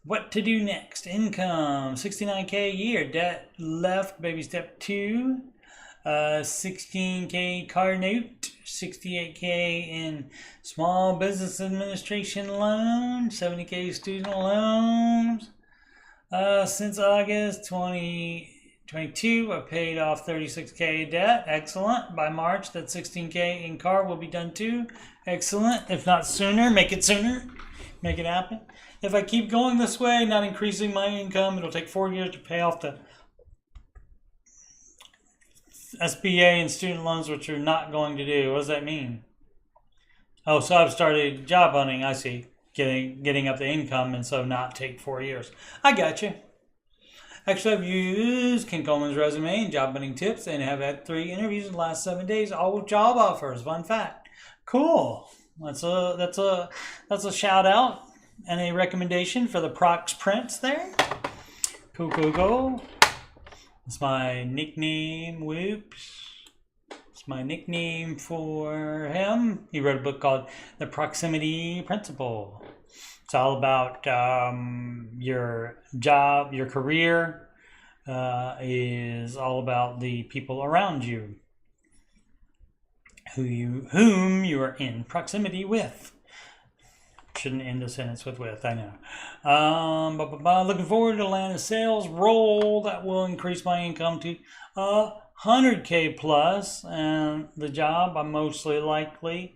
What to do next? Income, $69K a year. Debt left, baby step 2. $16K car note. $68K in small business administration loan. $70K student loans. Since August 2022, I paid off $36K debt. Excellent. By March, that $16K in car will be done too. Excellent. If not sooner, make it sooner. Make it happen. If I keep going this way, not increasing my income, it'll take 4 years to pay off the SBA and student loans, which you're not going to do. What does that mean? Oh, so I've started job hunting. I see. Getting up the income, and so not take 4 years. I got you. Actually, I've used Ken Coleman's resume and job hunting tips and have had 3 interviews in the last 7 days, all with job offers. Fun fact. Cool. That's a shout out and a recommendation for the Prox Prince there. Cool. It's my nickname. Whoops. It's my nickname for him. He wrote a book called The Proximity Principle. It's all about your job, your career is all about the people around you, whom you are in proximity with. Shouldn't end a sentence with, I know. Looking forward to land a sales role that will increase my income to 100K plus, and the job I'm mostly likely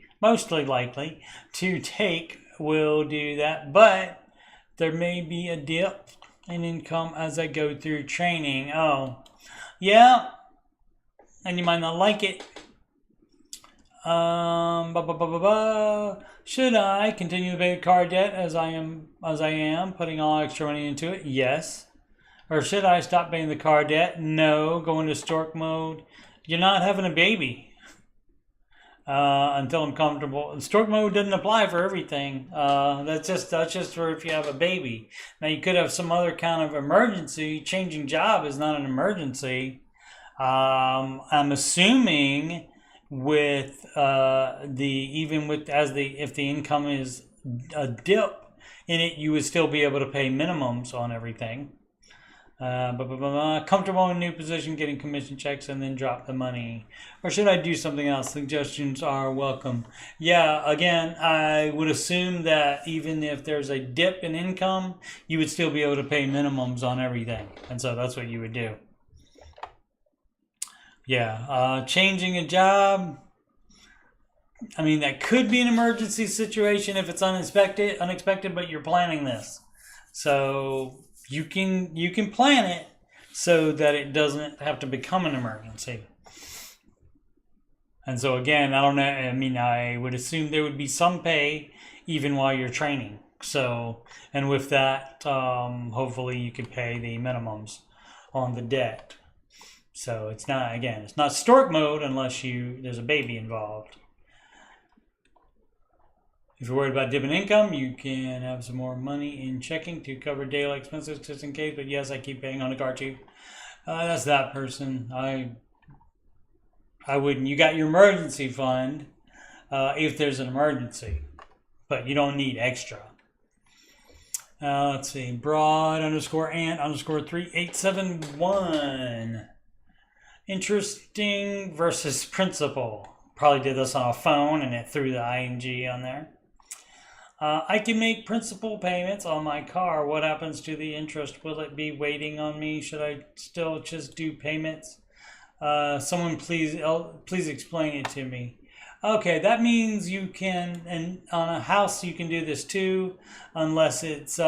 to take will do that, but there may be a dip in income as I go through training. Oh, yeah, and you might not like it. Should I continue to pay car debt as I am, putting all extra money into it? Yes. Or should I stop paying the car debt? No. Go into stork mode. You're not having a baby until I'm comfortable. Stork mode doesn't apply for everything. That's just for if you have a baby. Now you could have some other kind of emergency. Changing job is not an emergency. I'm assuming with if the income is a dip in it, you would still be able to pay minimums on everything. Comfortable in a new position, getting commission checks, and then drop the money. Or should I do something else? Suggestions are welcome. Yeah, again, I would assume that even if there's a dip in income, you would still be able to pay minimums on everything. And so that's what you would do. Yeah, changing a job. I mean, that could be an emergency situation if it's unexpected, but you're planning this. So you can plan it so that it doesn't have to become an emergency. And so again, I don't know. I mean, I would assume there would be some pay even while you're training. So, and with that, hopefully you could pay the minimums on the debt. So it's not stork mode unless there's a baby involved. If you're worried about dipping income, you can have some more money in checking to cover daily expenses just in case. But yes, I keep paying on the car too. That's that person. I wouldn't. You got your emergency fund if there's an emergency, but you don't need extra. Let's see. Broad_ant_3871. Interesting versus principle. Probably did this on a phone and it threw the ing on there. I can make principal payments on my car. What happens to the interest? Will it be waiting on me? Should I still just do payments? Someone please explain it to me. Okay, that means you can, and on a house you can do this too, unless it's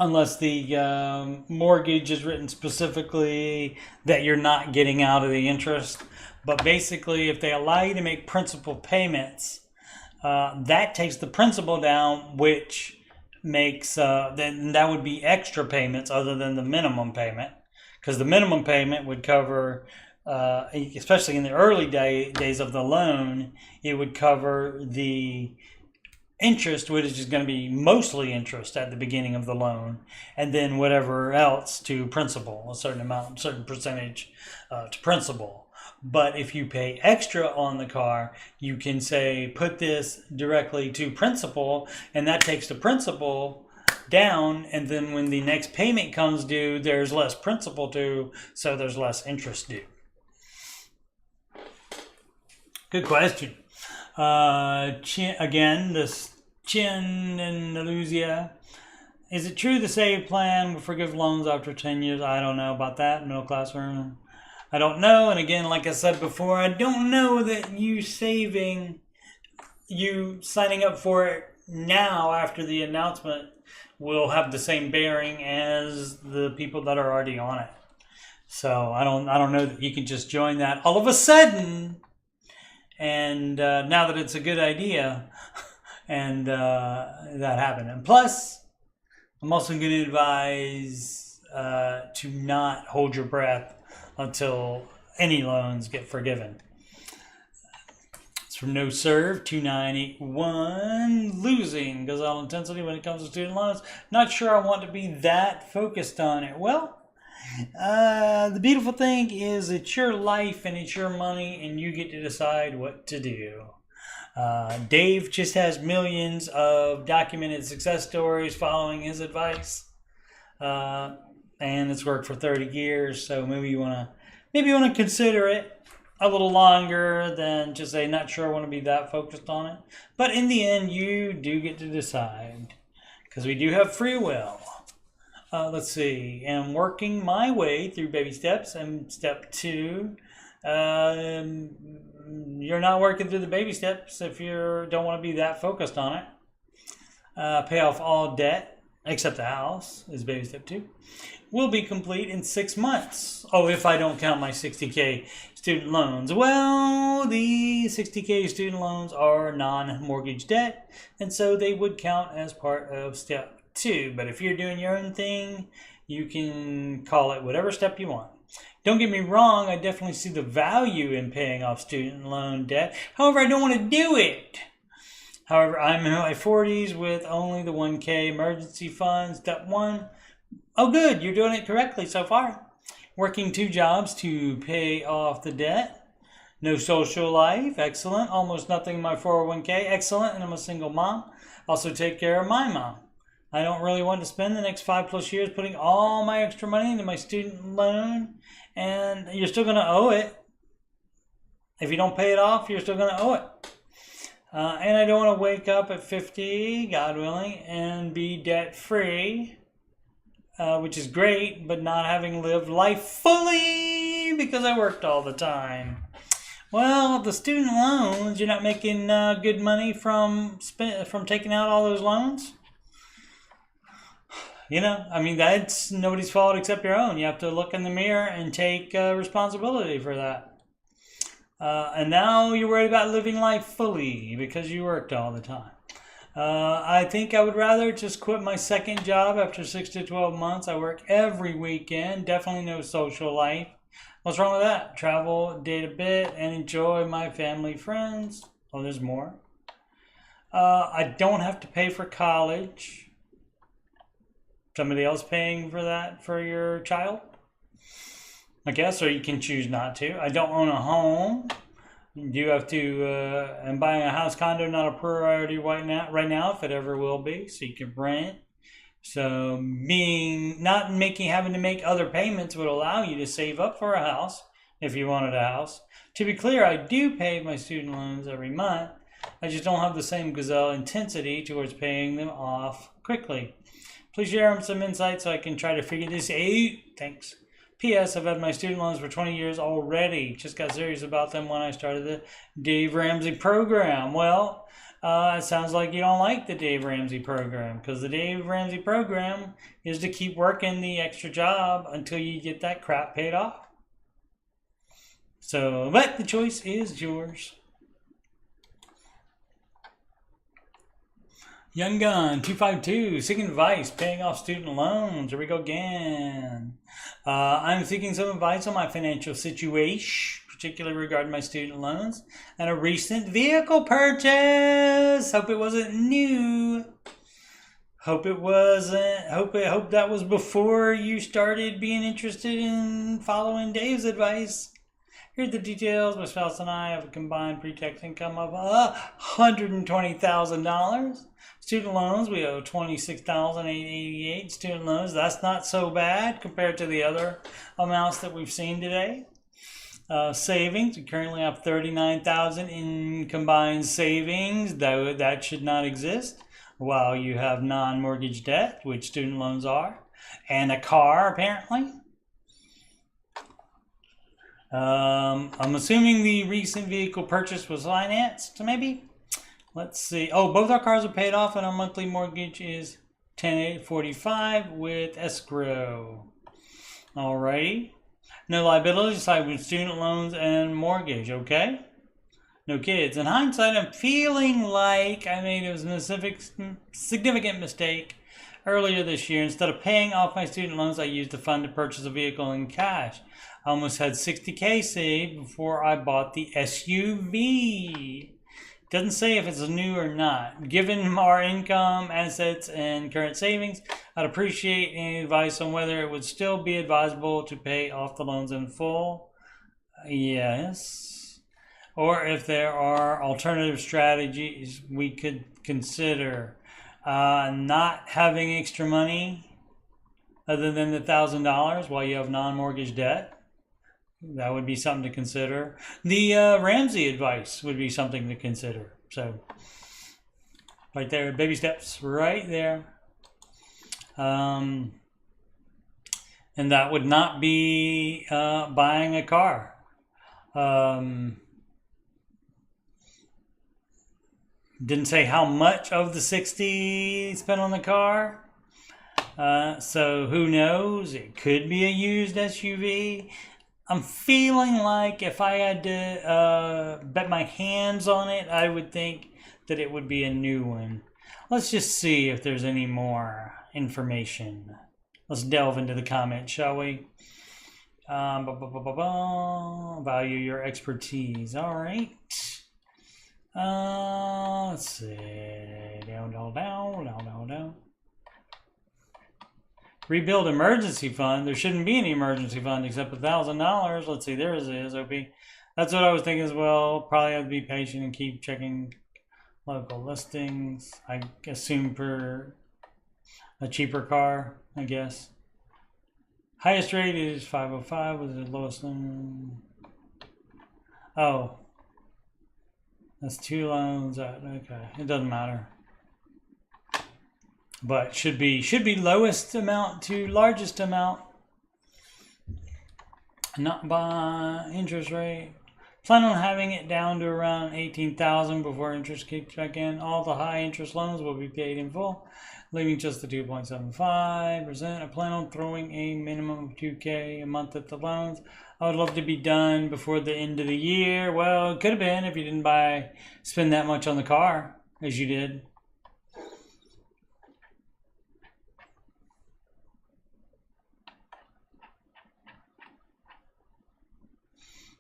unless the mortgage is written specifically that you're not getting out of the interest. But basically, if they allow you to make principal payments, that takes the principal down, which makes then that would be extra payments other than the minimum payment, because the minimum payment would cover, especially in the early days of the loan, it would cover the interest, which is going to be mostly interest at the beginning of the loan, and then whatever else to principal, a certain amount, certain percentage to principal. But if you pay extra on the car, you can say, put this directly to principal, and that takes the principal down, and then when the next payment comes due, there's less principal due, so there's less interest due. Good question. Again, this Chin and Illusia. Is it true the SAVE plan will forgive loans after 10 years? I don't know about that. Middle class earner. I don't know. And again, like I said before, I don't know that you signing up for it now after the announcement will have the same bearing as the people that are already on it. So I don't know that you can just join that all of a sudden. And now that it's a good idea, and that happened. And plus, I'm also going to advise to not hold your breath until any loans get forgiven. It's from No Serve 2981. Losing goes all intensity when it comes to student loans. Not sure I want to be that focused on it. Well, the beautiful thing is it's your life and it's your money, and you get to decide what to do. Dave just has millions of documented success stories following his advice, and it's worked for 30 years. So maybe you want to consider it a little longer than just say, not sure I want to be that focused on it. But in the end, you do get to decide, because we do have free will. Let's see. I'm working my way through baby steps. And step 2, you're not working through the baby steps if you don't want to be that focused on it. Pay off all debt except the house is baby step 2. Will be complete in 6 months. Oh, if I don't count my 60K student loans. Well, the 60K student loans are non-mortgage debt, and so they would count as part of step 2. But if you're doing your own thing, you can call it whatever step you want. Don't get me wrong, I definitely see the value in paying off student loan debt. However, I don't want to do it. However, I'm in my 40s with only the 1K emergency fund. Step 1. Oh, good. You're doing it correctly so far. Working 2 jobs to pay off the debt. No social life. Excellent. Almost nothing in my 401K. Excellent. And I'm a single mom. Also take care of my mom. I don't really want to spend the next 5+ years putting all my extra money into my student loan. And you're still going to owe it. If you don't pay it off, you're still going to owe it. And I don't want to wake up at 50, God willing, and be debt-free, which is great, but not having lived life fully because I worked all the time. Well, the student loans, you're not making good money from taking out all those loans. You know, I mean, that's nobody's fault except your own. You have to look in the mirror and take responsibility for that. And now you're worried about living life fully because you worked all the time. I think I would rather just quit my second job after 6 to 12 months. I work every weekend. Definitely no social life. What's wrong with that? Travel, date a bit, and enjoy my family, friends. Oh, there's more. I don't have to pay for college. Somebody else paying for that for your child, I guess, or you can choose not to. I don't own a home. You do have to, and buying a house condo not a priority right now, if it ever will be, so you can rent. So having to make other payments would allow you to save up for a house if you wanted a house. To be clear, I do pay my student loans every month. I just don't have the same gazelle intensity towards paying them off quickly. Please share some insight so I can try to figure this out. Thanks. P.S. I've had my student loans for 20 years already. Just got serious about them when I started the Dave Ramsey program. Well, it sounds like you don't like the Dave Ramsey program, because the Dave Ramsey program is to keep working the extra job until you get that crap paid off. So, but the choice is yours. Young Gun 252 seeking advice, paying off student loans. Here we go again. I'm seeking some advice on my financial situation, particularly regarding my student loans and a recent vehicle purchase. Hope it wasn't new. Hope it wasn't. Hope that was before you started being interested in following Dave's advice. Here are the details. My spouse and I have a combined pre-tax income of $120,000. Student loans, we owe $26,888. Student loans, that's not so bad compared to the other amounts that we've seen today. Savings, we currently have $39,000 in combined savings, though that should not exist, while you have non-mortgage debt, which student loans are, and a car apparently. I'm assuming the recent vehicle purchase was financed, maybe? Let's see. Oh, both our cars are paid off and our monthly mortgage is $10,845 with escrow. Alrighty. No liabilities aside with student loans and mortgage, okay? No kids. In hindsight, I'm feeling like I made a significant mistake earlier this year. Instead of paying off my student loans, I used the fund to purchase a vehicle in cash. I almost had $60K saved before I bought the SUV. Doesn't say if it's new or not. Given our income, assets, and current savings, I'd appreciate any advice on whether it would still be advisable to pay off the loans in full. Yes. Or if there are alternative strategies we could consider. Not having extra money other than the $1,000 while you have non-mortgage debt. That would be something to consider. The Ramsey advice would be something to consider. So, right there, baby steps, right there. And that would not be buying a car. Didn't say how much of the 60 spent on the car. So who knows? It could be a used SUV. I'm feeling like if I had to bet my hands on it, I would think that it would be a new one. Let's just see if there's any more information. Let's delve into the comments, shall we? Value your expertise. All right. Let's see. Down. Rebuild emergency fund. There shouldn't be any emergency fund except $1,000. Let's see. There it is, OP. That's what I was thinking as well. Probably have to be patient and keep checking local listings. I assume for a cheaper car, I guess. Highest rate is 505. Was the lowest one? Oh. That's 2 loans. Okay. It doesn't matter. But should be lowest amount to largest amount. Not by interest rate. Plan on having it down to around 18,000 before interest kicks back in. All the high interest loans will be paid in full, leaving just the 2.75%. I plan on throwing a minimum of $2K a month at the loans. I would love to be done before the end of the year. Well, it could have been if you didn't spend that much on the car as you did.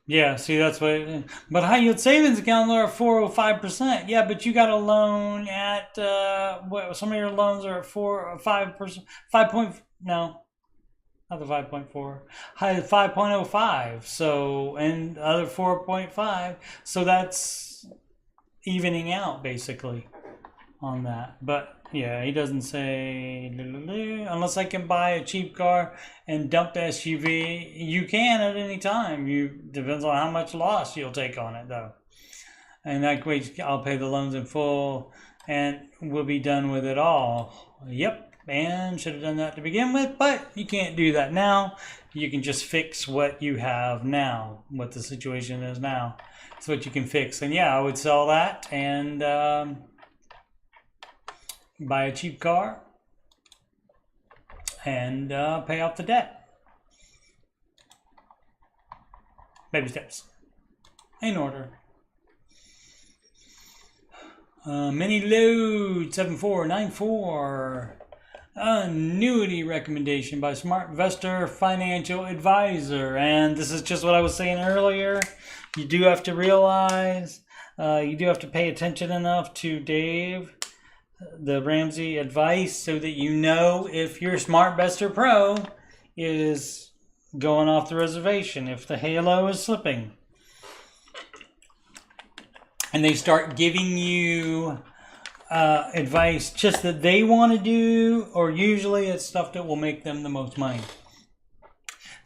Yeah, see, that's what. But high yield savings accounts are 4.05%. Yeah, but you got a loan at some of your loans are at 4 or 5%, 5. No, not the 5.4, high 5.05. So and other 4.5. So that's evening out basically on that. But yeah, he doesn't say unless I can buy a cheap car and dump the SUV. You can at any time. Depends on how much loss you'll take on it, though. and that way I'll pay the loans in full, and we'll be done with it all. Yep, and should have done that to begin with, but you can't do that now. You can just fix what you have now, what the situation is now. It's what you can fix. And yeah, I would sell that and buy a cheap car and pay off the debt. Baby steps. In order. Mini load 7494. Annuity recommendation by Smart Investor Financial Advisor. And this is just what I was saying earlier. You do have to realize, you do have to pay attention enough to Dave, the Ramsey advice, so that you know if your Smart Investor Pro is going off the reservation, if the halo is slipping. And they start giving you advice just that they want to do, or usually it's stuff that will make them the most money.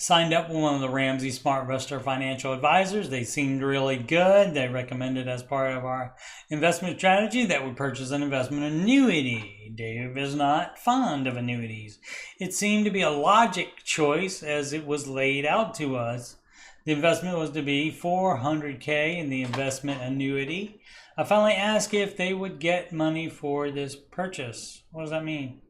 Signed up with one of the Ramsey Smart Investor Financial Advisors. They seemed really good. They recommended as part of our investment strategy that we purchase an investment annuity. Dave is not fond of annuities. It seemed to be a logic choice as it was laid out to us. The investment was to be $400K in the investment annuity. I finally asked if they would get money for this purchase. What does that mean?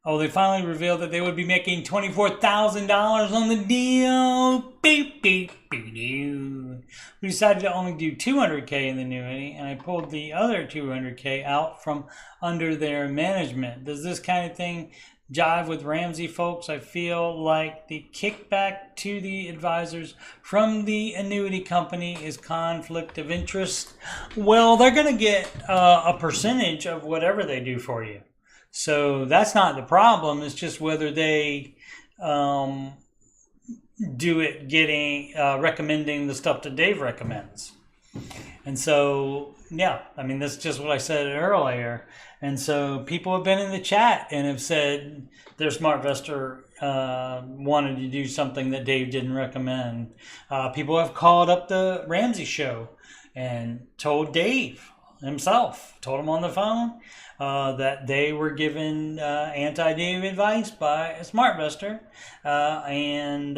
Oh, they finally revealed that they would be making $24,000 on the deal. Beep, beep, beep, beep. We decided to only do $200K in the annuity, and I pulled the other $200K out from under their management. Does this kind of thing jive with Ramsey folks? I feel like the kickback to the advisors from the annuity company is conflict of interest. Well, they're going to get a percentage of whatever they do for you. So that's not the problem. It's just whether they do it recommending the stuff that Dave recommends. And so, yeah, I mean, that's just what I said earlier. And so people have been in the chat and have said their Smart Investor wanted to do something that Dave didn't recommend. People have called up the Ramsey show and told Dave himself, told him on the phone that they were given anti-Dave advice by a Smart Investor. And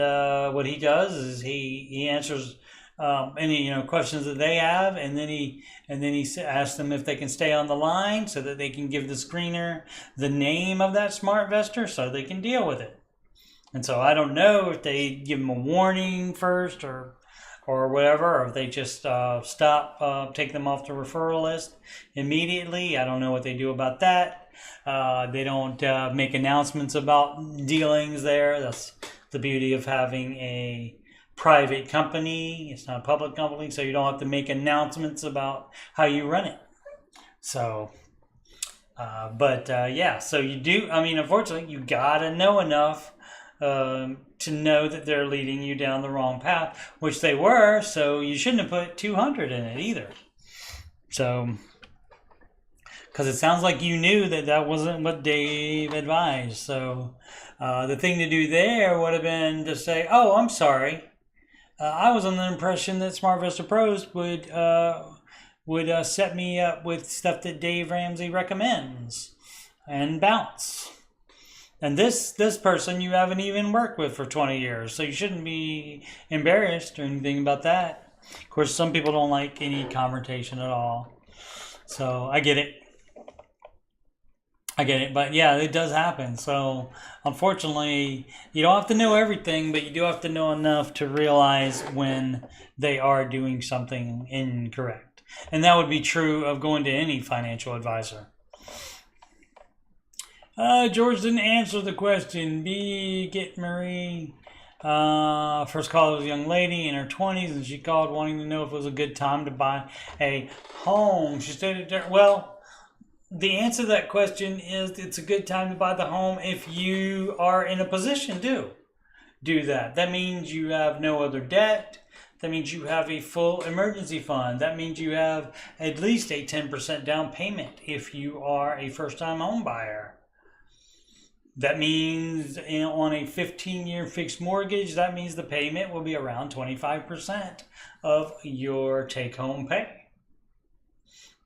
what he does is he answers any questions that they have, and then he asks them if they can stay on the line so that they can give the screener the name of that Smart Investor so they can deal with it. And so I don't know if they give them a warning first or whatever, or if they just take them off the referral list immediately. I don't know what they do about that. They don't make announcements about dealings there. That's the beauty of having a private company. It's not a public company, so you don't have to make announcements about how you run it. So, yeah, so you do, I mean, unfortunately, you gotta know enough to know that they're leading you down the wrong path, which they were, so you shouldn't have put 200 in it either. So, because it sounds like you knew that wasn't what Dave advised. So, the thing to do there would have been to say, oh, I'm sorry. I was under the impression that Smart Investor Pros would set me up with stuff that Dave Ramsey recommends and bounce. And this person you haven't even worked with for 20 years, so you shouldn't be embarrassed or anything about that. Of course, some people don't like any confrontation at all. So I get it. But yeah, it does happen. So unfortunately, you don't have to know everything, but you do have to know enough to realize when they are doing something incorrect. And that would be true of going to any financial advisor. George didn't answer the question. Get Marie. First call was a young lady in her 20s, and she called wanting to know if it was a good time to buy a home. She stated, well, the answer to that question is it's a good time to buy the home if you are in a position to do that. That means you have no other debt. That means you have a full emergency fund. That means you have at least a 10% down payment if you are a first-time home buyer. That means on a 15-year fixed mortgage, that means the payment will be around 25% of your take-home pay.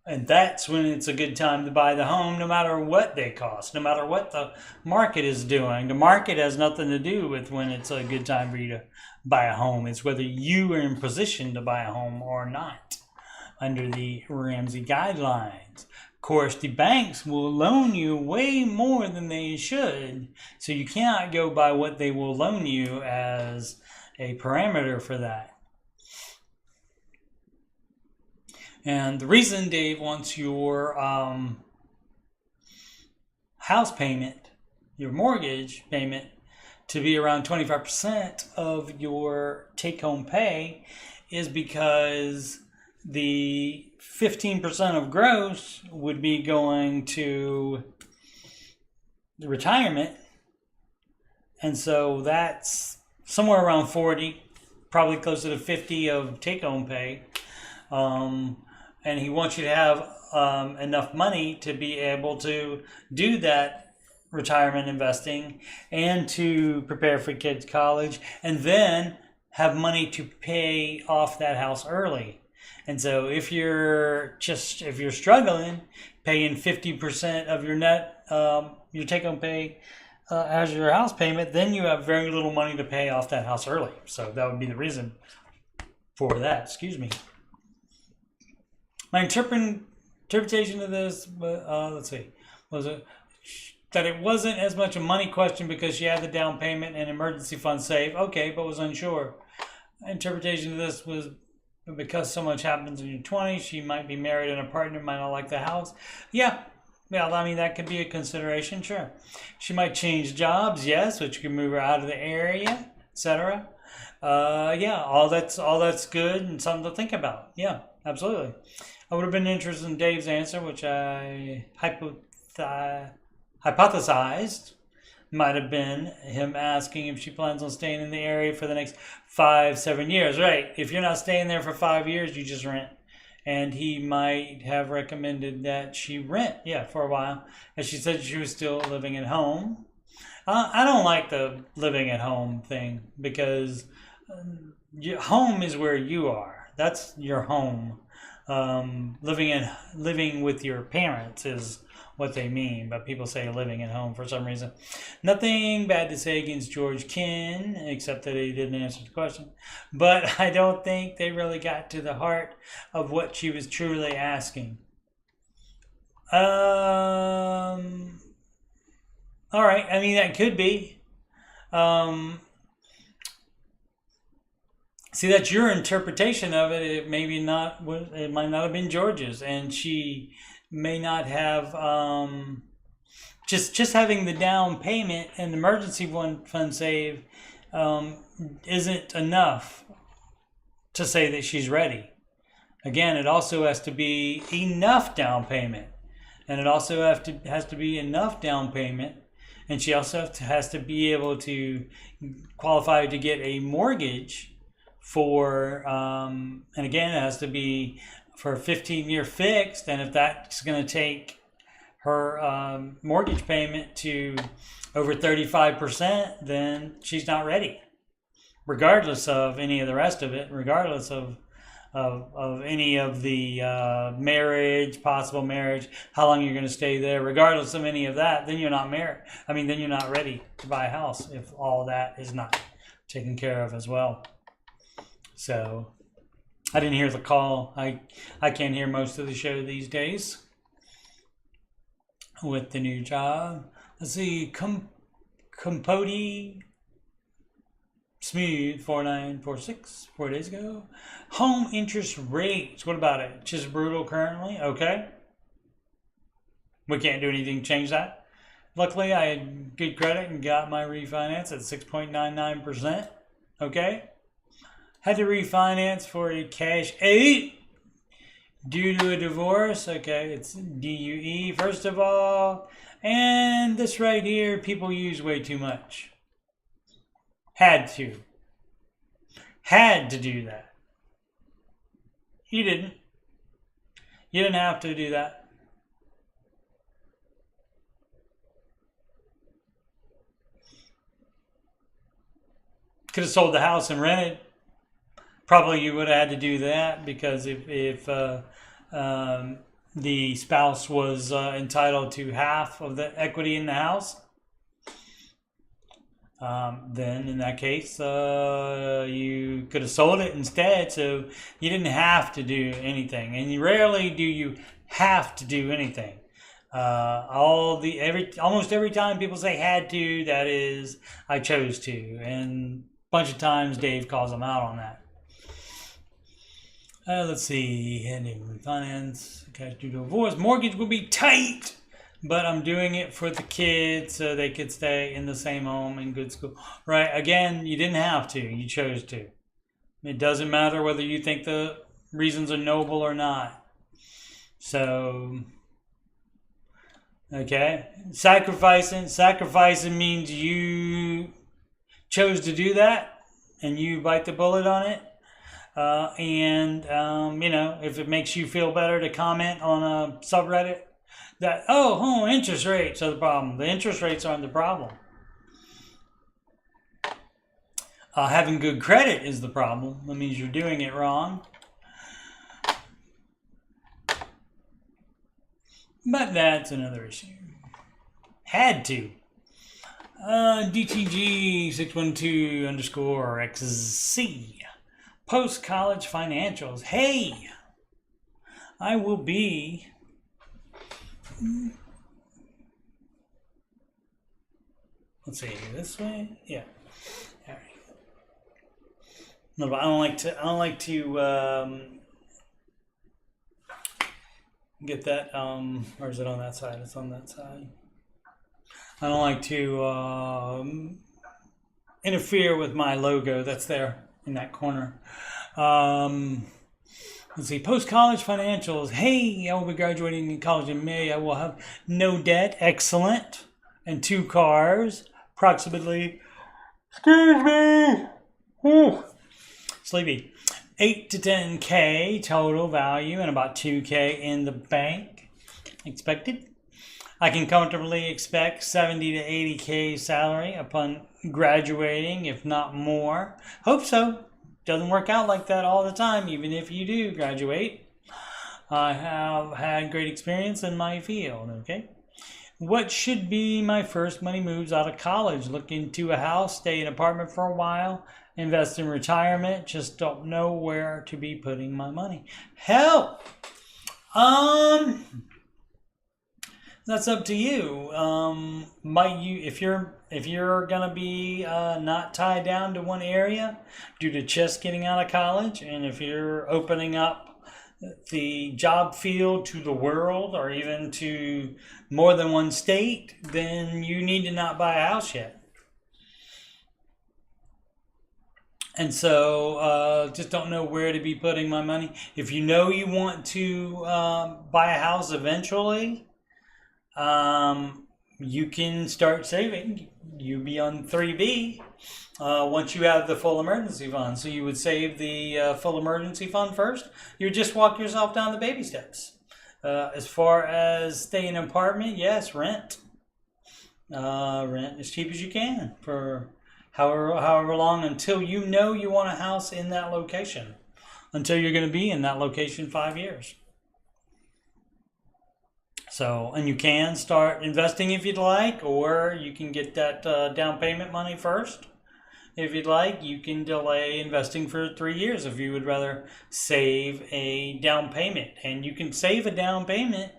And that's when it's a good time to buy the home, no matter what they cost, no matter what the market is doing. The market has nothing to do with when it's a good time for you to buy a home. It's whether you are in position to buy a home or not under the Ramsey guidelines. Of course, the banks will loan you way more than they should, so you cannot go by what they will loan you as a parameter for that. And the reason Dave wants your house payment, your mortgage payment, to be around 25% of your take-home pay is because the 15% of gross would be going to the retirement. And so that's somewhere around 40, probably closer to 50 of take-home pay. And he wants you to have enough money to be able to do that retirement investing and to prepare for kids' college, and then have money to pay off that house early. And so if you're struggling, paying 50% of your net, your take-home pay as your house payment, then you have very little money to pay off that house early. So that would be the reason for that. Excuse me. My interpretation of this, let's see, was it that it wasn't as much a money question because she had the down payment and emergency fund saved. Okay, but was unsure. Interpretation of this was because so much happens in your 20s, she might be married and a partner might not like the house. Yeah, I mean, that could be a consideration, sure. She might change jobs, yes, which could move her out of the area, etc. Yeah, all that's good and something to think about. Yeah, absolutely. I would have been interested in Dave's answer, which I hypothesized might have been him asking if she plans on staying in the area for the next 5-7 years. Right. If you're not staying there for 5 years, you just rent. And he might have recommended that she rent, for a while. And she said she was still living at home. I don't like the living at home thing because home is where you are. That's your home. Living with your parents is what they mean, but people say living at home for some reason. Nothing bad to say against George Kin, except that he didn't answer the question. But I don't think they really got to the heart of what she was truly asking. All right, I mean, that could be. See, that's your interpretation of it. It maybe not. It might not have been George's, and she may not have. Just having the down payment and the emergency fund save isn't enough to say that she's ready. Again, it also has to be enough down payment, and it also has to be enough down payment, and she also has to be able to qualify to get a mortgage. And again, it has to be for a 15-year fixed, and if that's going to take her mortgage payment to over 35%, then she's not ready, regardless of any of the rest of it, regardless of any of the possible marriage, how long you're going to stay there, regardless of any of that, then you're not married. Then you're not ready to buy a house if all that is not taken care of as well. So, I didn't hear the call. I can't hear most of the show these days with the new job. Let's see, Compoti Smooth 4946 4 days ago. Home interest rates. What about it? Just brutal currently. Okay. We can't do anything to change that. Luckily, I had good credit and got my refinance at 6.99%. Okay. Had to refinance for a cash 8 due to a divorce. Okay, it's DUE first of all. And this right here, people use way too much. Had to do that. You didn't. You didn't have to do that. Could have sold the house and rented. Probably you would have had to do that because if the spouse was entitled to half of the equity in the house, then in that case, you could have sold it instead, so you didn't have to do anything. And rarely do you have to do anything. Almost every time people say had to, that is, I chose to. And a bunch of times Dave calls them out on that. Let's see, finance, cash due to divorce, mortgage will be tight. But I'm doing it for the kids so they could stay in the same home in good school. Right, again, you didn't have to. You chose to. It doesn't matter whether you think the reasons are noble or not. So, okay. Sacrificing means you chose to do that and you bite the bullet on it. If it makes you feel better to comment on a subreddit, that, interest rates are the problem. The interest rates aren't the problem. Having good credit is the problem. That means you're doing it wrong. But that's another issue. Had to. DTG 612_XC. Post-college financials. Hey, I will be... Let's see, this way? Yeah. All right. No, but I don't like to get that, or is it on that side? It's on that side. I don't like to interfere with my logo that's there in that corner. Let's see, post-college financials. Hey, I will be graduating in college in May. I will have no debt. Excellent. And 2 cars. Approximately, excuse me, sleepy. 8 to 10K total value and about 2K in the bank. Expected. I can comfortably expect 70 to 80K salary upon graduating, if not more. Hope so. Doesn't work out like that all the time, even if you do graduate. I have had great experience in my field, okay? What should be my first money moves out of college? Look into a house, stay in an apartment for a while, invest in retirement. Just don't know where to be putting my money. Help! That's up to you. If you're gonna be not tied down to one area due to just getting out of college, and if you're opening up the job field to the world or even to more than one state, then you need to not buy a house yet. And so just don't know where to be putting my money. If you know you want to buy a house eventually, you can start saving. You'll be on 3B once you have the full emergency fund. So you would save the full emergency fund first. You would just walk yourself down the baby steps. As far as stay in an apartment, yes, rent. Rent as cheap as you can for however long until you know you want a house in that location. Until you're going to be in that location 5 years. So, and you can start investing if you'd like, or you can get that down payment money first. If you'd like, you can delay investing for 3 years if you would rather save a down payment. And you can save a down payment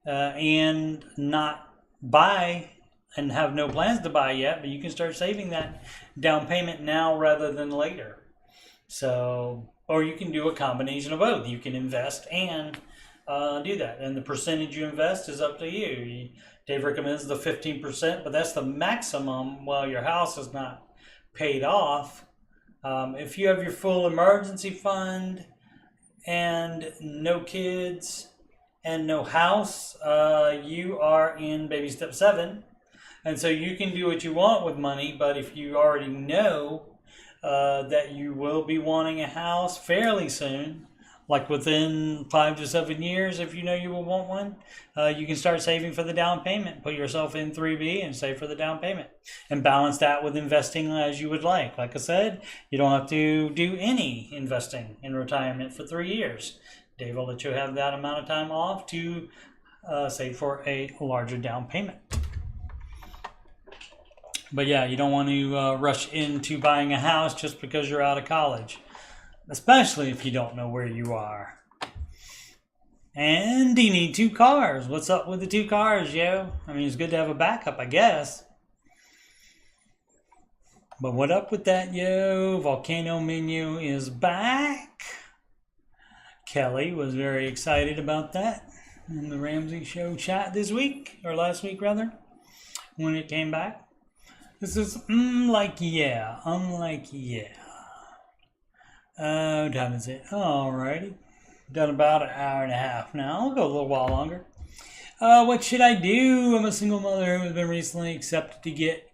and not buy and have no plans to buy yet, but you can start saving that down payment now rather than later. So, or you can do a combination of both. You can invest and do that, and the percentage you invest is up to you. Dave recommends the 15%, but that's the maximum while your house is not paid off. If you have your full emergency fund and no kids and no house, you are in baby step 7, and so you can do what you want with money. But if you already know that you will be wanting a house fairly soon, like within 5 to 7 years, if you know you will want one, you can start saving for the down payment. Put yourself in 3B and save for the down payment. And balance that with investing as you would like. Like I said, you don't have to do any investing in retirement for 3 years. Dave will let you have that amount of time off to save for a larger down payment. But yeah, you don't want to rush into buying a house just because you're out of college, especially if you don't know where you are. And you need 2 cars. What's up with the 2 cars, yo? I mean, it's good to have a backup, I guess. But what up with that, yo? Volcano menu is back. Kelly was very excited about that in the Ramsey Show chat this week, or last week rather, when it came back. This is unlike yeah. What time is it? Alrighty. Done about an hour and a half now. I'll go a little while longer. What should I do? I'm a single mother who has been recently accepted to get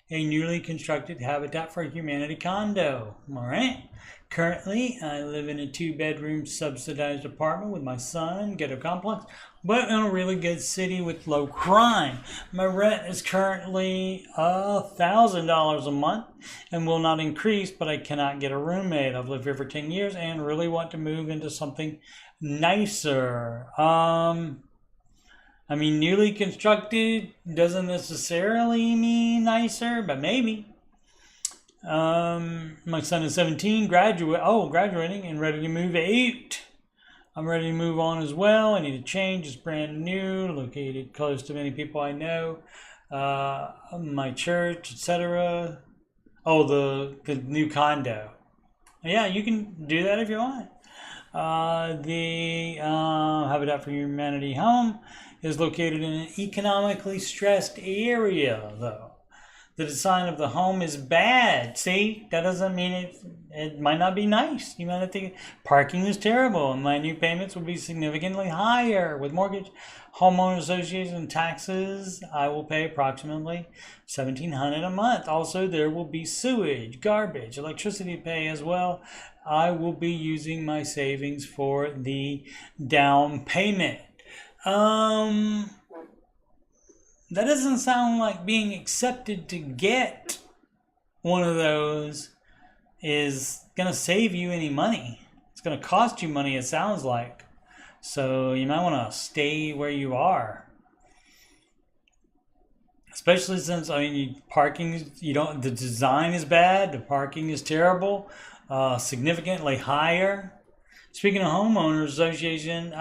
a newly constructed Habitat for Humanity condo. Alright. Currently, I live in a 2-bedroom subsidized apartment with my son, ghetto complex, but in a really good city with low crime. My rent is currently $1,000 a month and will not increase, but I cannot get a roommate. I've lived here for 10 years and really want to move into something nicer. I mean, newly constructed doesn't necessarily mean nicer, but maybe. My son is 17, graduating and ready to move out. I'm ready to move on as well. I need a change. It's brand new, located close to many people I know, my church, etc. Oh, the new condo. Yeah, you can do that if you want. The Habitat for Humanity home is located in an economically stressed area, though. The design of the home is bad. See, that doesn't mean it might not be nice. You might not think parking is terrible, and my new payments will be significantly higher. With mortgage, homeowner association, and taxes, I will pay approximately $1,700 a month. Also, there will be sewage, garbage, electricity pay as well. I will be using my savings for the down payment. That doesn't sound like being accepted to get one of those is going to save you any money. It's going to cost you money, it sounds like. So you might want to stay where you are. Especially since, I mean, the design is bad, the parking is terrible, significantly higher. Speaking of homeowners association,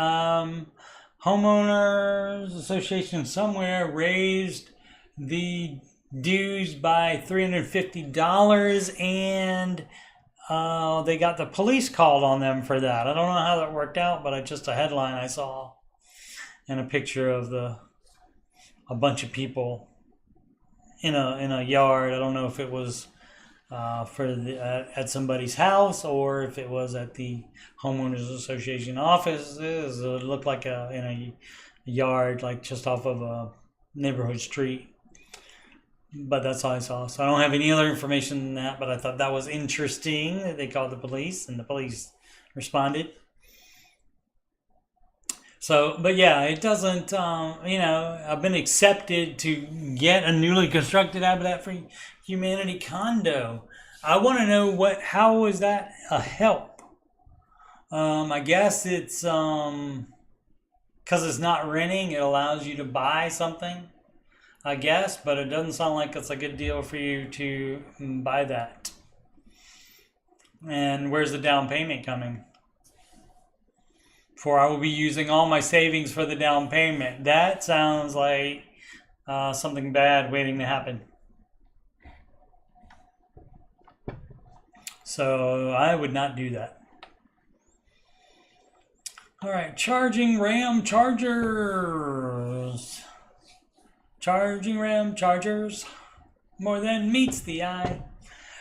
homeowners association somewhere raised the dues by $350 and they got the police called on them for that. I don't know how that worked out, but just a headline I saw and a picture of a bunch of people in a yard. I don't know if it was at somebody's house or if it was at the homeowners association offices. It looked like in a yard, like just off of a neighborhood street. But that's all I saw. So I don't have any other information than that, but I thought that was interesting that they called the police and the police responded. So, but yeah, it doesn't, I've been accepted to get a newly constructed Habitat for Humanity condo. I want to know how is that a help? I guess it's, because it's not renting, it allows you to buy something, I guess, but it doesn't sound like it's a good deal for you to buy that. And where's the down payment coming? For I will be using all my savings for the down payment. That sounds like something bad waiting to happen. So I would not do that. All right, charging RAM chargers. Charging RAM chargers. More than meets the eye.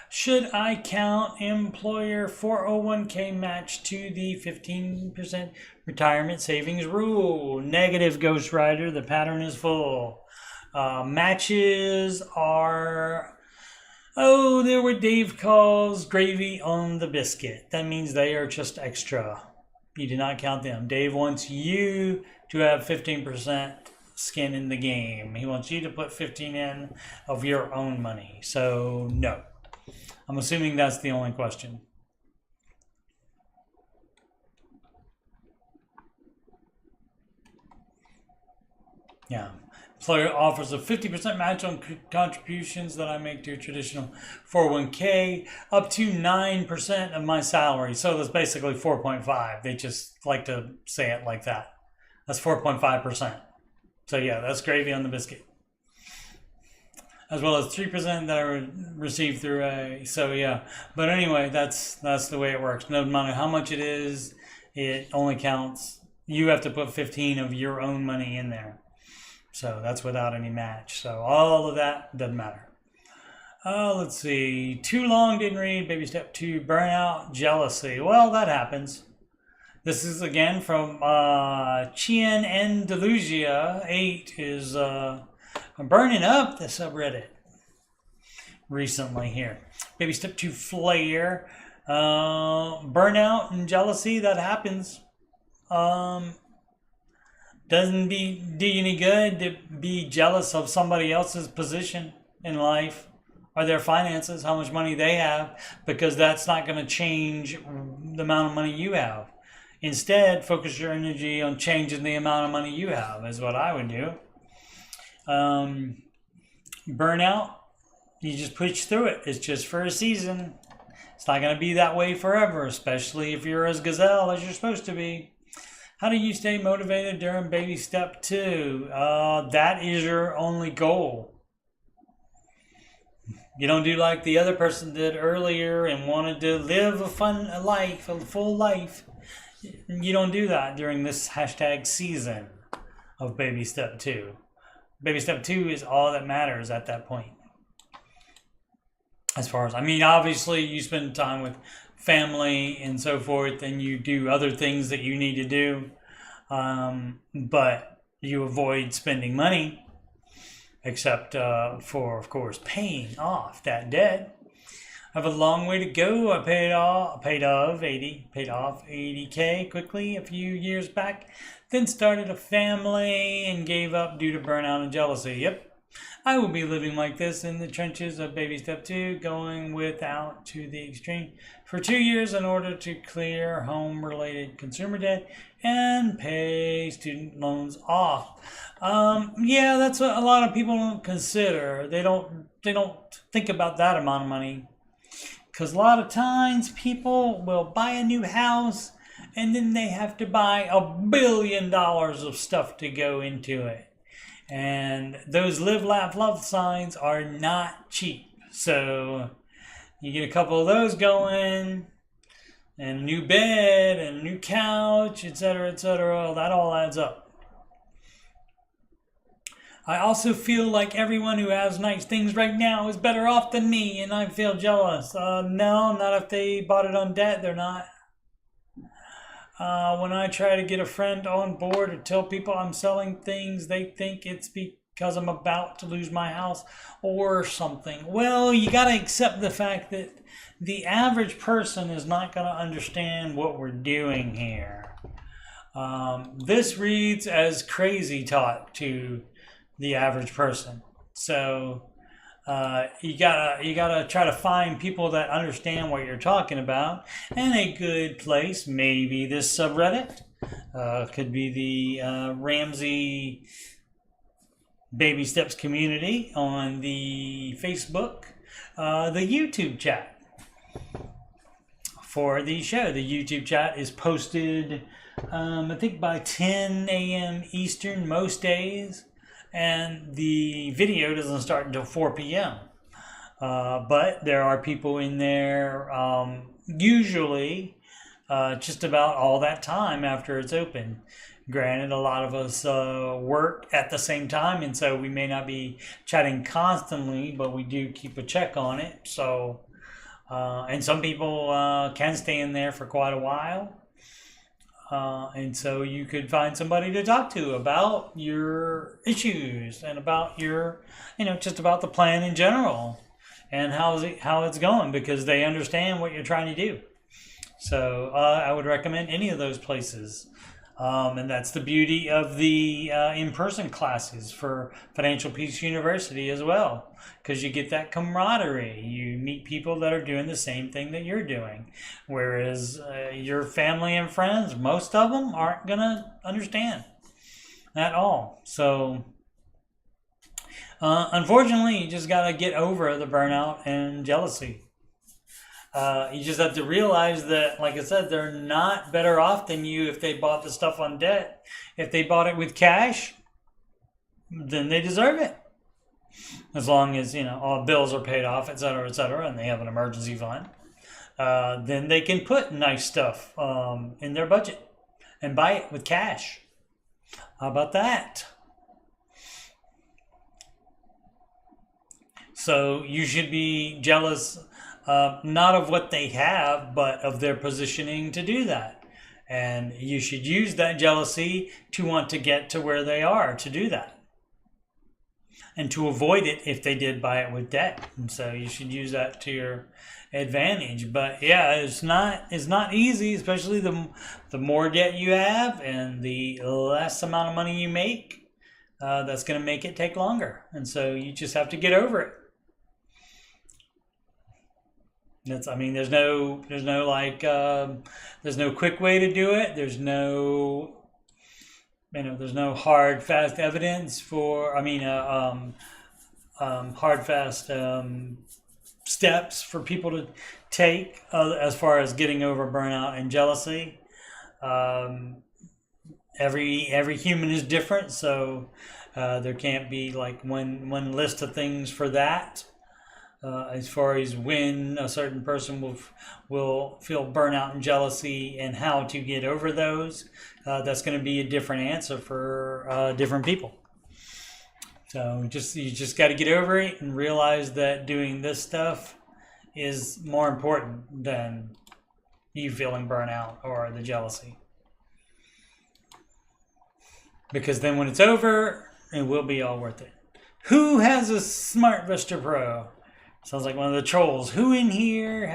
Should I count employer 401k match to the 15% retirement savings rule? Negative, Ghost Rider. The pattern is full. Matches are, they're what Dave calls gravy on the biscuit. That means they are just extra. You do not count them. Dave wants you to have 15% skin in the game. He wants you to put 15 in of your own money. So no. I'm assuming that's the only question. Yeah. Employer offers a 50% match on contributions that I make to a traditional 401k, up to 9% of my salary. So that's basically 4.5. They just like to say it like that. That's 4.5%. So yeah, that's gravy on the biscuit. As well as 3% that I receive through a. So yeah, but anyway, that's the way it works. No matter how much it is, it only counts. You have to put 15 of your own money in there. So that's without any match. So all of that doesn't matter. Let's see. Too long, didn't read. Baby step 2, burnout, jealousy. Well, that happens. This is again from Chien and Delusia 8 is burning up the subreddit recently here. Baby step 2, flare. Burnout and jealousy, that happens. Doesn't do you any good to be jealous of somebody else's position in life or their finances, how much money they have, because that's not going to change the amount of money you have. Instead, focus your energy on changing the amount of money you have, is what I would do. Burnout, you just push through it. It's just for a season. It's not going to be that way forever, especially if you're as gazelle as you're supposed to be. How do you stay motivated during baby step 2? That is your only goal. You don't do like the other person did earlier and wanted to live a full life. You don't do that during this hashtag season of baby step 2. Baby step 2 is all that matters at that point. As far as, obviously you spend time with family and so forth, and you do other things that you need to do, but you avoid spending money, except for, of course, paying off that debt. I have a long way to go. I paid off 80K quickly a few years back, then started a family and gave up due to burnout and jealousy. Yep. I will be living like this in the trenches of baby step 2, going without to the extreme for 2 years in order to clear home-related consumer debt and pay student loans off. Yeah, that's what a lot of people don't consider. They don't think about that amount of money, because a lot of times people will buy a new house and then they have to buy $1 billion of stuff to go into it. And those live, laugh, love signs are not cheap. So you get a couple of those going, and a new bed, and a new couch, etc., etc. That all adds up. I also feel like everyone who has nice things right now is better off than me, and I feel jealous. No, not if they bought it on debt, they're not. When I try to get a friend on board or tell people I'm selling things, they think it's because I'm about to lose my house or something. Well, you got to accept the fact that the average person is not going to understand what we're doing here. This reads as crazy talk to the average person. So you gotta try to find people that understand what you're talking about, and a good place, maybe this subreddit, could be the Ramsey Baby Steps community on the Facebook, the YouTube chat for the show. The YouTube chat is posted, I think by 10 a.m. Eastern most days. And the video doesn't start until 4 p.m. But there are people in there usually just about all that time after it's open. Granted, a lot of us work at the same time, and so we may not be chatting constantly, but we do keep a check on it. So, and some people can stay in there for quite a while. And so you could find somebody to talk to about your issues and about your, just about the plan in general and how it's going, because they understand what you're trying to do. So I would recommend any of those places. And that's the beauty of the in-person classes for Financial Peace University as well, because you get that camaraderie. You meet people that are doing the same thing that you're doing, whereas your family and friends, most of them aren't going to understand at all. So Unfortunately, you just got to get over the burnout and jealousy. You just have to realize that, like I said, they're not better off than you if they bought the stuff on debt. If they bought it with cash, then they deserve it. As long as, all bills are paid off, et cetera, and they have an emergency fund, then they can put nice stuff in their budget and buy it with cash. How about that? So you should be jealous, not of what they have, but of their positioning to do that. And you should use that jealousy to want to get to where they are to do that. And to avoid it if they did buy it with debt. And so you should use that to your advantage. But yeah, it's not easy, especially the more debt you have and the less amount of money you make. That's going to make it take longer. And so you just have to get over it. There's no quick way to do it. There's no hard, fast evidence hard, fast steps for people to take as far as getting over burnout and jealousy. Every human is different, so there can't be like one list of things for that. As far as when a certain person will feel burnout and jealousy and how to get over those, that's going to be a different answer for different people. So you just got to get over it and realize that doing this stuff is more important than you feeling burnout or the jealousy. Because then when it's over, it will be all worth it. Who has a Smart Vista Pro? Sounds like one of the trolls. Who in here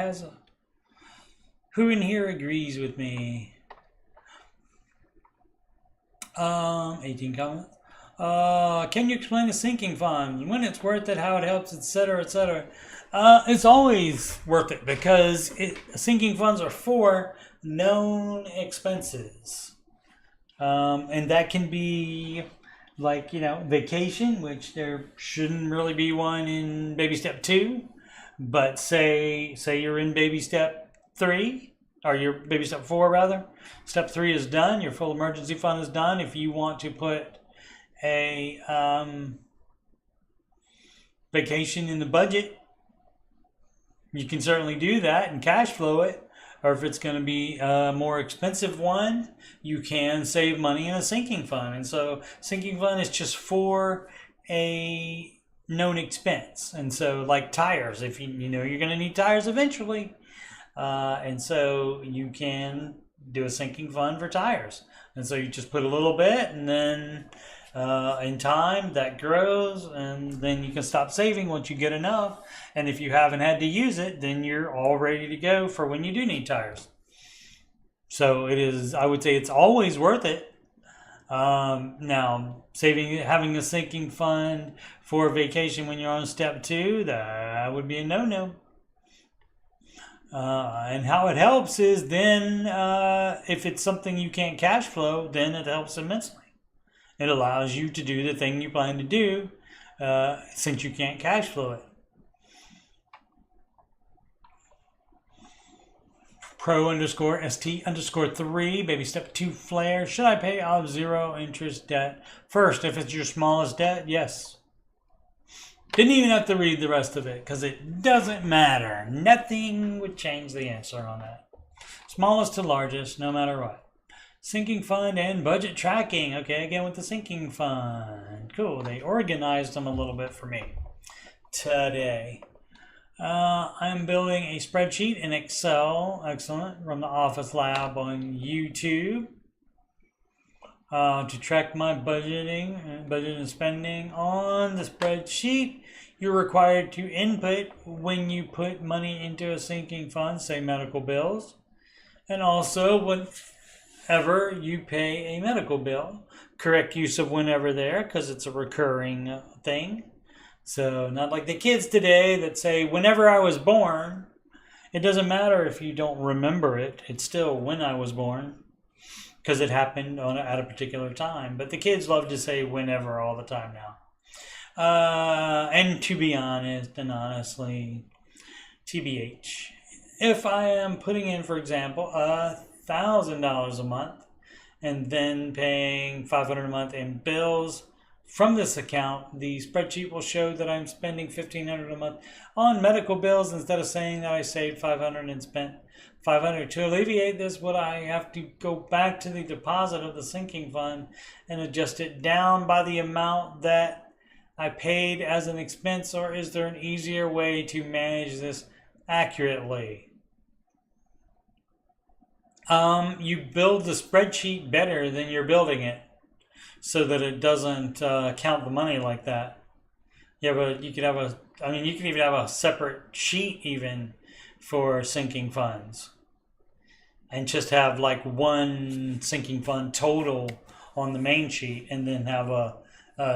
agrees with me? 18 comments. Can you explain the sinking fund? When it's worth it, how it helps, etc., etc. It's always worth it because sinking funds are for known expenses. And that can be like, vacation, which there shouldn't really be one in baby step 2. But say you're in baby step 3, or your baby step 4 rather. Step 3 is done. Your full emergency fund is done. If you want to put a vacation in the budget, you can certainly do that and cash flow it. Or if it's going to be a more expensive one, you can save money in a sinking fund. And so sinking fund is just for a known expense. And so like tires, if you know you're going to need tires eventually. And so you can do a sinking fund for tires. And so you just put a little bit, and then in time that grows, and then you can stop saving once you get enough. And if you haven't had to use it, then you're all ready to go for when you do need tires. So I would say it's always worth it. Now, having a sinking fund for vacation when you're on step 2, that would be a no-no. And how it helps is then if it's something you can't cash flow, then it helps immensely. It allows you to do the thing you plan to do since you can't cash flow it. Pro_ST_3, baby step 2 flare. Should I pay off 0 interest debt first if it's your smallest debt? Yes. Didn't even have to read the rest of it because it doesn't matter. Nothing would change the answer on that. Smallest to largest, no matter what. Sinking fund and budget tracking. Okay, again with the sinking fund. Cool. They organized them a little bit for me today. I'm building a spreadsheet in Excel. Excellent. From the Office Lab on YouTube. To track my budget and spending on the spreadsheet, you're required to input when you put money into a sinking fund, say medical bills, and also whenever you pay a medical bill. Correct use of whenever there, because it's a recurring thing. So not like the kids today that say, whenever I was born. It doesn't matter if you don't remember it. It's still when I was born, because it happened at a particular time. But the kids love to say whenever all the time now. And to be honest, and honestly, TBH, if I am putting in, for example, $1,000 a month and then paying $500 a month in bills from this account, the spreadsheet will show that I'm spending $1,500 a month on medical bills instead of saying that I saved $500 and spent $500. To alleviate this, would I have to go back to the deposit of the sinking fund and adjust it down by the amount that I paid as an expense, or is there an easier way to manage this accurately? You build the spreadsheet better than you're building it, so that it doesn't count the money like that. You could even have a separate sheet even for sinking funds, and just have like one sinking fund total on the main sheet, and then have a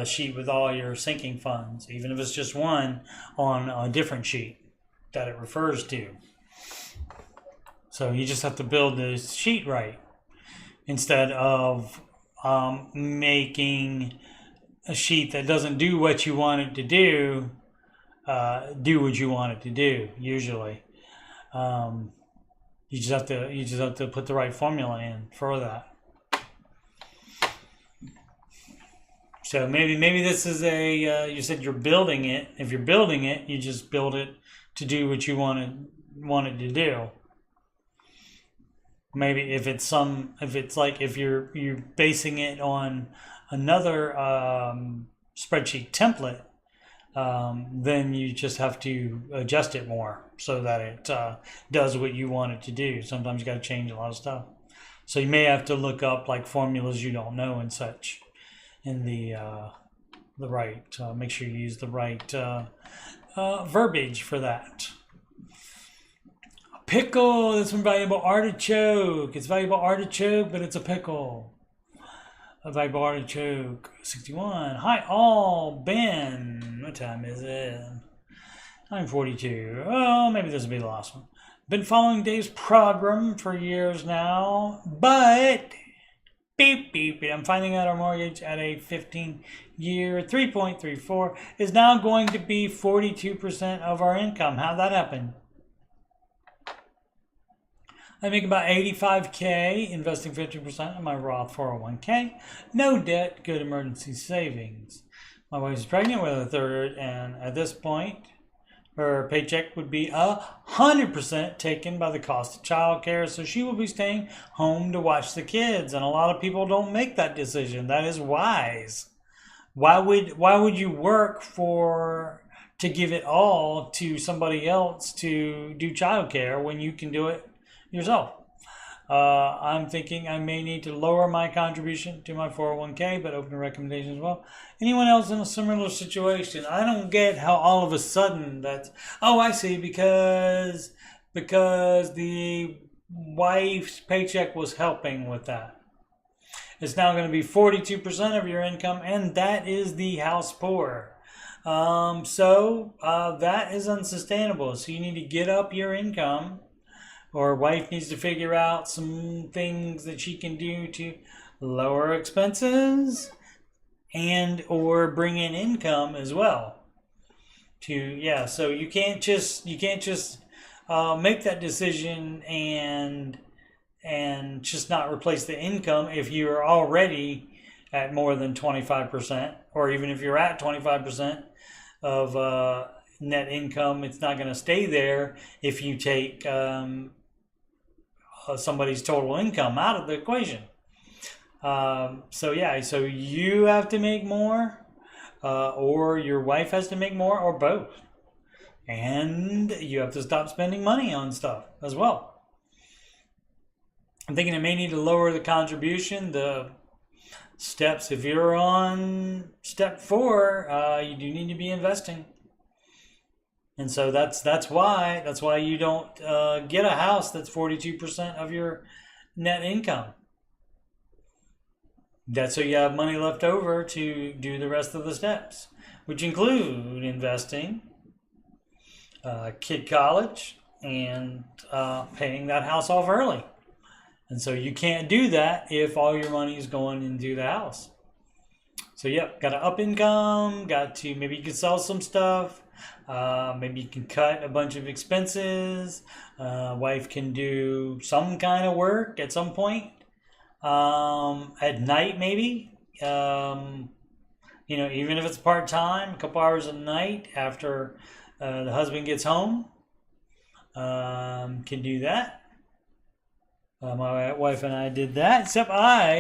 sheet with all your sinking funds, even if it's just one on a different sheet that it refers to. So you just have to build the sheet right instead of making a sheet that doesn't do what you want it to do what you want it to do. Usually, you just have to put the right formula in for that. So maybe this is you said you're building it. If you're building it, you just build it to do what you want it to do. Maybe if you're basing it on another spreadsheet template, then you just have to adjust it more so that it does what you want it to do. Sometimes you got to change a lot of stuff, so you may have to look up like formulas you don't know and such in the right. Make sure you use the right verbiage for that. Pickle, that's from Valuable Artichoke. It's Valuable Artichoke, but it's a pickle. A Valuable Artichoke, 61. Hi all, Ben. What time is it? 9:42. Oh, maybe this will be the last one. Been following Dave's program for years now, but I'm finding out our mortgage at a 15-year 3.34 is now going to be 42% of our income. How'd that happen? I make about $85K, investing 50% of my Roth 401K. No debt, good emergency savings. My wife's pregnant with a third, and at this point, her paycheck would be 100% taken by the cost of childcare, so she will be staying home to watch the kids. And a lot of people don't make that decision. That is wise. Why would you work to give it all to somebody else to do childcare when you can do it yourself? I'm thinking I may need to lower my contribution to my 401k, but open to recommendations as well. Anyone else in a similar situation? I don't get how all of a sudden that's, oh, I see, because the wife's paycheck was helping with that. It's now going to be 42% of your income, and that is the house poor. So that is unsustainable. So you need to get up your income, or wife needs to figure out some things that she can do to lower expenses and or bring in income as well. So you can't just make that decision and just not replace the income if you're already at more than 25%, or even if you're at 25% of net income. It's not going to stay there if you take somebody's total income out of the equation. So you have to make more, or your wife has to make more, or both. And you have to stop spending money on stuff as well. I'm thinking it may need to lower the contribution. The steps, if you're on step 4, you do need to be investing. And so that's why you don't get a house that's 42% of your net income. That's so you have money left over to do the rest of the steps, which include investing, kid college, and paying that house off early. And so you can't do that if all your money is going into the house. So yep, got to up income, got to, maybe you can sell some stuff, maybe you can cut a bunch of expenses, wife can do some kind of work at some point, at night maybe, you know, even if it's part-time, a couple hours a night after the husband gets home, can do that. My wife and I did that, except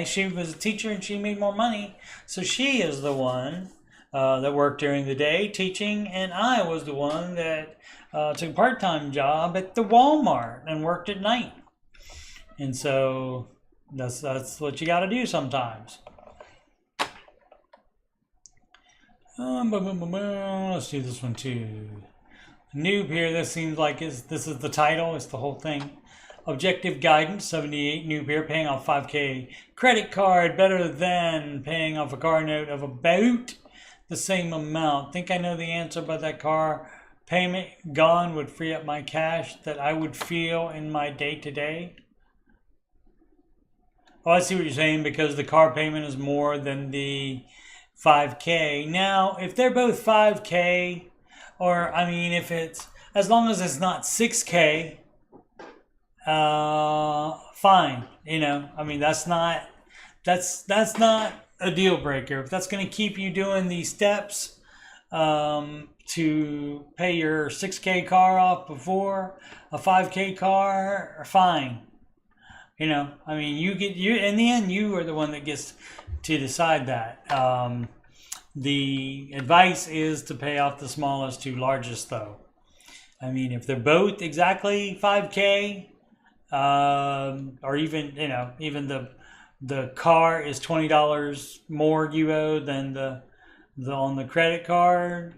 she was a teacher and she made more money. So she is the one that worked during the day teaching, and I was the one that took a part-time job at the Walmart and worked at night. And so that's what you got to do sometimes. Let's do this one too. Noob here, this seems like this is the title, it's the whole thing. Objective guidance, 78, noob here, paying off 5K. Credit card, better than paying off a car note of about the same amount. Think I know the answer, but that car payment gone would free up my cash that I would feel in my day-to-day. Oh, I see what you're saying, because the car payment is more than the 5K. Now, if they're both 5K, or, I mean, if it's, as long as it's not 6K, fine. You know, I mean, that's not a deal breaker. If that's going to keep you doing these steps to pay your 6K car off before a 5K car, fine. You know, I mean, you in the end, you are the one that gets to decide that. The advice is to pay off the smallest to largest, though. I mean, if they're both exactly 5K, or even, you know, even the car is $20 more you owe than the on the credit card,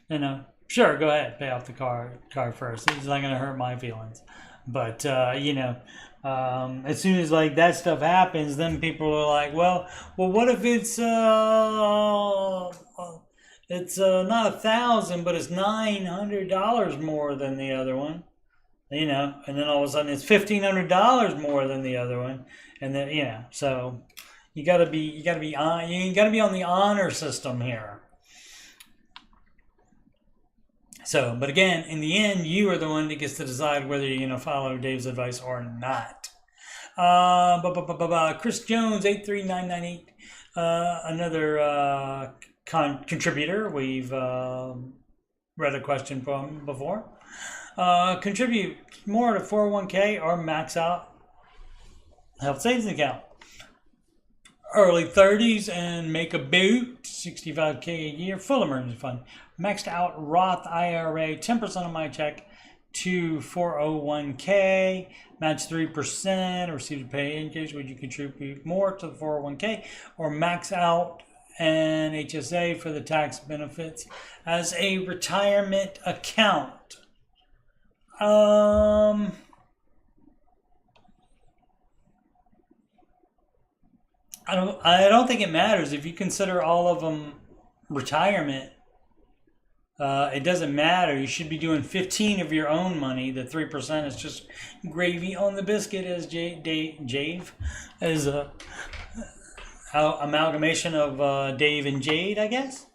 you know, sure, go ahead, pay off the car first. It's not going to hurt my feelings. But you know, as soon as like that stuff happens, then people are like, well, what if it's not 1,000, but it's $900 more than the other one, you know, and then all of a sudden it's $1,500 more than the other one, and then, you know, so you gotta be on the honor system here. So, but again, in the end, you are the one that gets to decide whether you're going to follow Dave's advice or not. Chris Jones, 83998, another contributor. We've read a question from before. Contribute more to 401k or max out health savings account. Early 30s and make about 65K a year, full emergency fund. Maxed out Roth IRA, 10% of my check to 401k, match 3%, receive a pay increase. Would you contribute more to the 401k or max out an HSA for the tax benefits as a retirement account? I don't think it matters if you consider all of them retirement. It doesn't matter. You should be doing 15 of your own money. The 3% is just gravy on the biscuit, as Jave, as a amalgamation of Dave and Jade, I guess.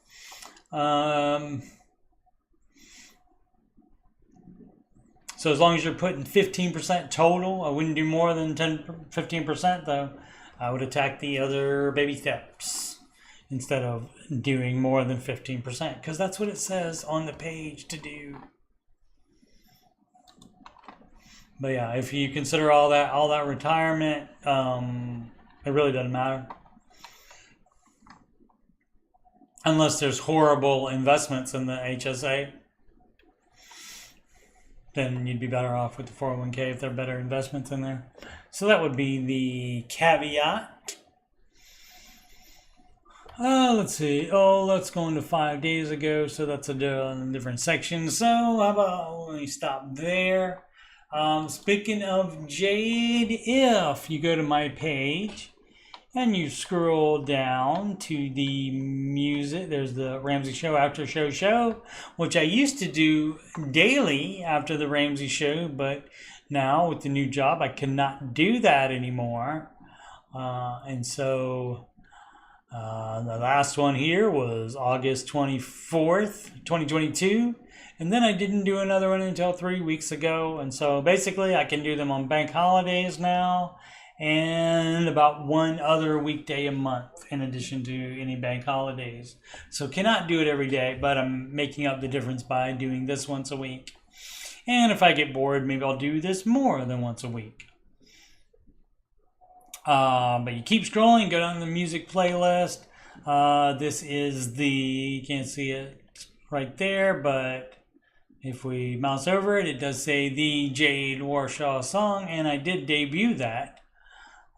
So as long as you're putting 15% total, I wouldn't do more than 15% though. I would attack the other baby steps instead of doing more than 15%, because that's what it says on the page to do. But yeah, if you consider all that retirement, it really doesn't matter. Unless there's horrible investments in the HSA, then you'd be better off with the 401k if there are better investments in there. So that would be the caveat. Let's see. Oh, let's go into 5 days ago. So that's a different section. So how about, let me stop there. Speaking of Jade, if you go to my page and you scroll down to the music, there's the Ramsey Show After Show, which I used to do daily after the Ramsey Show, but now with the new job, I cannot do that anymore. And so The last one here was August 24th, 2022. And then I didn't do another one until 3 weeks ago. And so basically I can do them on bank holidays now and about one other weekday a month in addition to any bank holidays. So cannot do it every day, but I'm making up the difference by doing this once a week. And if I get bored, maybe I'll do this more than once a week. But you keep scrolling, go down the music playlist. This is you can't see it right there, but if we mouse over it, it does say the Jade Warshaw song, and I did debut that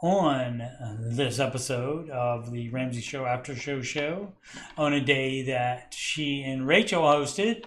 on this episode of the Ramsey Show After Show on a day that she and Rachel hosted.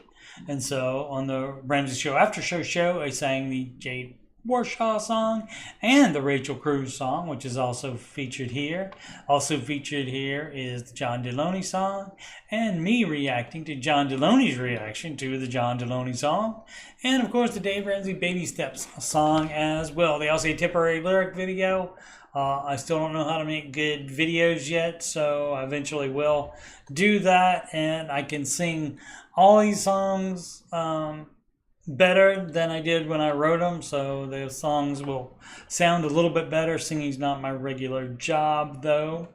And so on the Ramsey Show After Show, I sang the Jade Warshaw song and the Rachel Cruz song, which is also featured here. Also featured here is the John Deloney song and me reacting to John Deloney's reaction to the John Deloney song, and of course the Dave Ramsey Baby Steps song as well. They also a temporary lyric video. I still don't know how to make good videos yet, so I eventually will do that, and I can sing all these songs better than I did when I wrote them, so the songs will sound a little bit better. Singing's not my regular job though.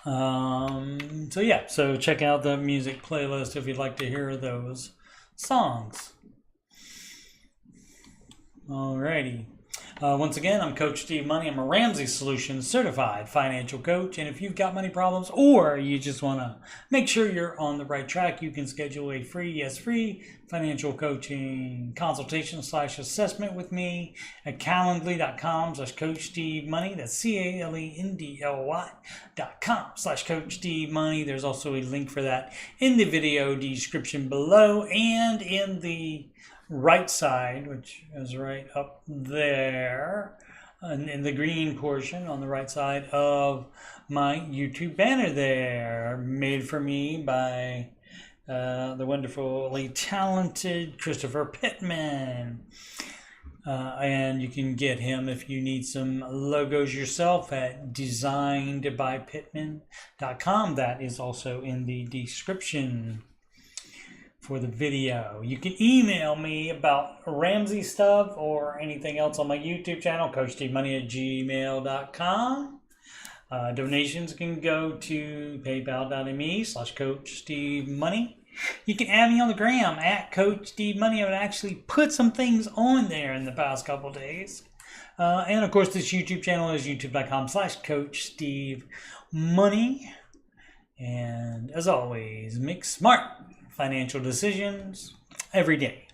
So yeah, so check out the music playlist if you'd like to hear those songs. Alrighty. Once again, I'm Coach Steve Money. I'm a Ramsey Solutions certified financial coach. And if you've got money problems or you just want to make sure you're on the right track, you can schedule a free financial coaching consultation / assessment with me at calendly.com/Coach Steve Money. That's CALENDLY.com /Coach Steve Money. There's also a link for that in the video description below and in the right side, which is right up there in the green portion on the right side of my YouTube banner there, made for me by the wonderfully talented Christopher Pittman. And you can get him if you need some logos yourself at designedbypittman.com. That is also in the description for the video. You can email me about Ramsey stuff or anything else on my YouTube channel, CoachSteveMoney@gmail.com. Donations can go to paypal.me/CoachSteveMoney. You can add me on the gram at Coach Steve Money. I've actually put some things on there in the past couple days. And of course, this YouTube channel is youtube.com/CoachSteveMoney. And as always, make smart financial decisions every day.